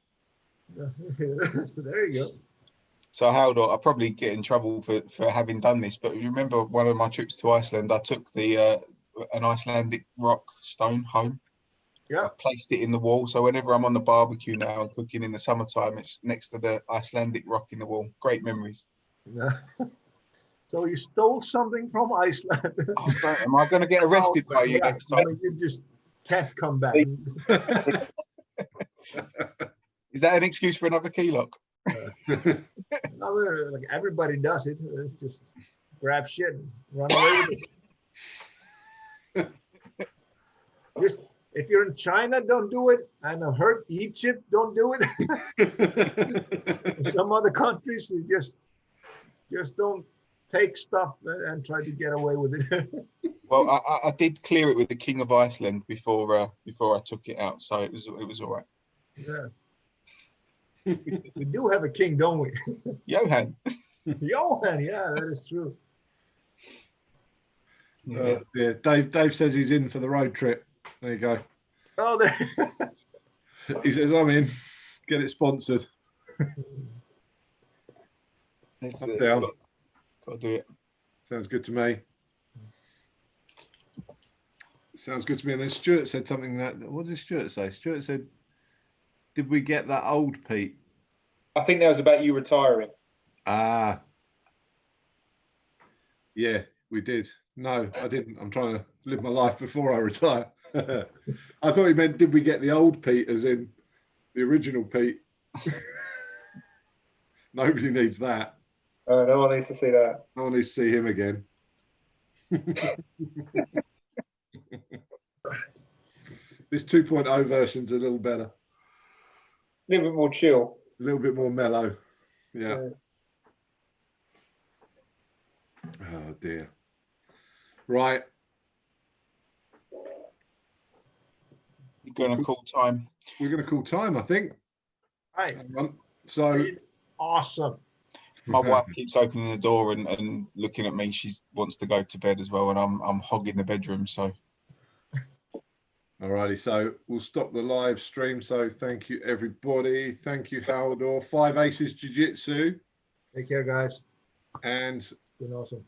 Speaker 3: there you go.
Speaker 4: So Halldor, I probably get in trouble for having done this, but you remember one of my trips to Iceland, I took the an Icelandic rock stone home.
Speaker 3: Yeah.
Speaker 4: I placed it in the wall, so whenever I'm on the barbecue now and cooking in the summertime, it's next to the Icelandic rock in the wall. Great memories.
Speaker 3: Yeah. So you stole something from Iceland.
Speaker 4: Oh, am I going to get arrested by you next time?
Speaker 3: You just can't come back.
Speaker 4: Is that an excuse for another key lock?
Speaker 3: No, like everybody does it. It's just grab shit and run away with it. Just if you're in China, don't do it. And hurt Egypt, don't do it. In some other countries, you just don't take stuff and try to get away with it.
Speaker 4: Well, I did clear it with the King of Iceland before I took it out, so it was all right.
Speaker 3: Yeah. We do have a king, don't we?
Speaker 4: Johan.
Speaker 3: Johan, yeah, that is true.
Speaker 4: Yeah.
Speaker 1: Yeah, Dave says he's in for the road trip. There you go.
Speaker 3: Oh, there.
Speaker 1: He says, I'm in. Get it sponsored.
Speaker 4: Got
Speaker 1: Down.
Speaker 4: to do it.
Speaker 1: Sounds good to me. Sounds good to me. And then Stuart said something what did Stuart say? Stuart said, did we get that old Pete?
Speaker 2: I think that was about you retiring.
Speaker 1: Ah. Yeah, we did. No, I didn't. I'm trying to live my life before I retire. I thought he meant, did we get the old Pete, as in the original Pete? Nobody needs that.
Speaker 2: No one needs to see that.
Speaker 1: No one needs to see him again. This 2.0 version's a little better.
Speaker 2: A little bit more chill.
Speaker 1: A little bit more mellow. Yeah. Oh, dear. Right.
Speaker 4: You're going to call time.
Speaker 1: We're going to call time, I think.
Speaker 3: Right.
Speaker 1: So
Speaker 3: awesome.
Speaker 4: My wife keeps opening the door and looking at me. She wants to go to bed as well, and I'm hogging the bedroom. So,
Speaker 1: alrighty. So we'll stop the live stream. So thank you, everybody. Thank you, Halldor. 5 Aces Jiu Jitsu.
Speaker 3: Take care, guys.
Speaker 1: And
Speaker 3: It's been awesome.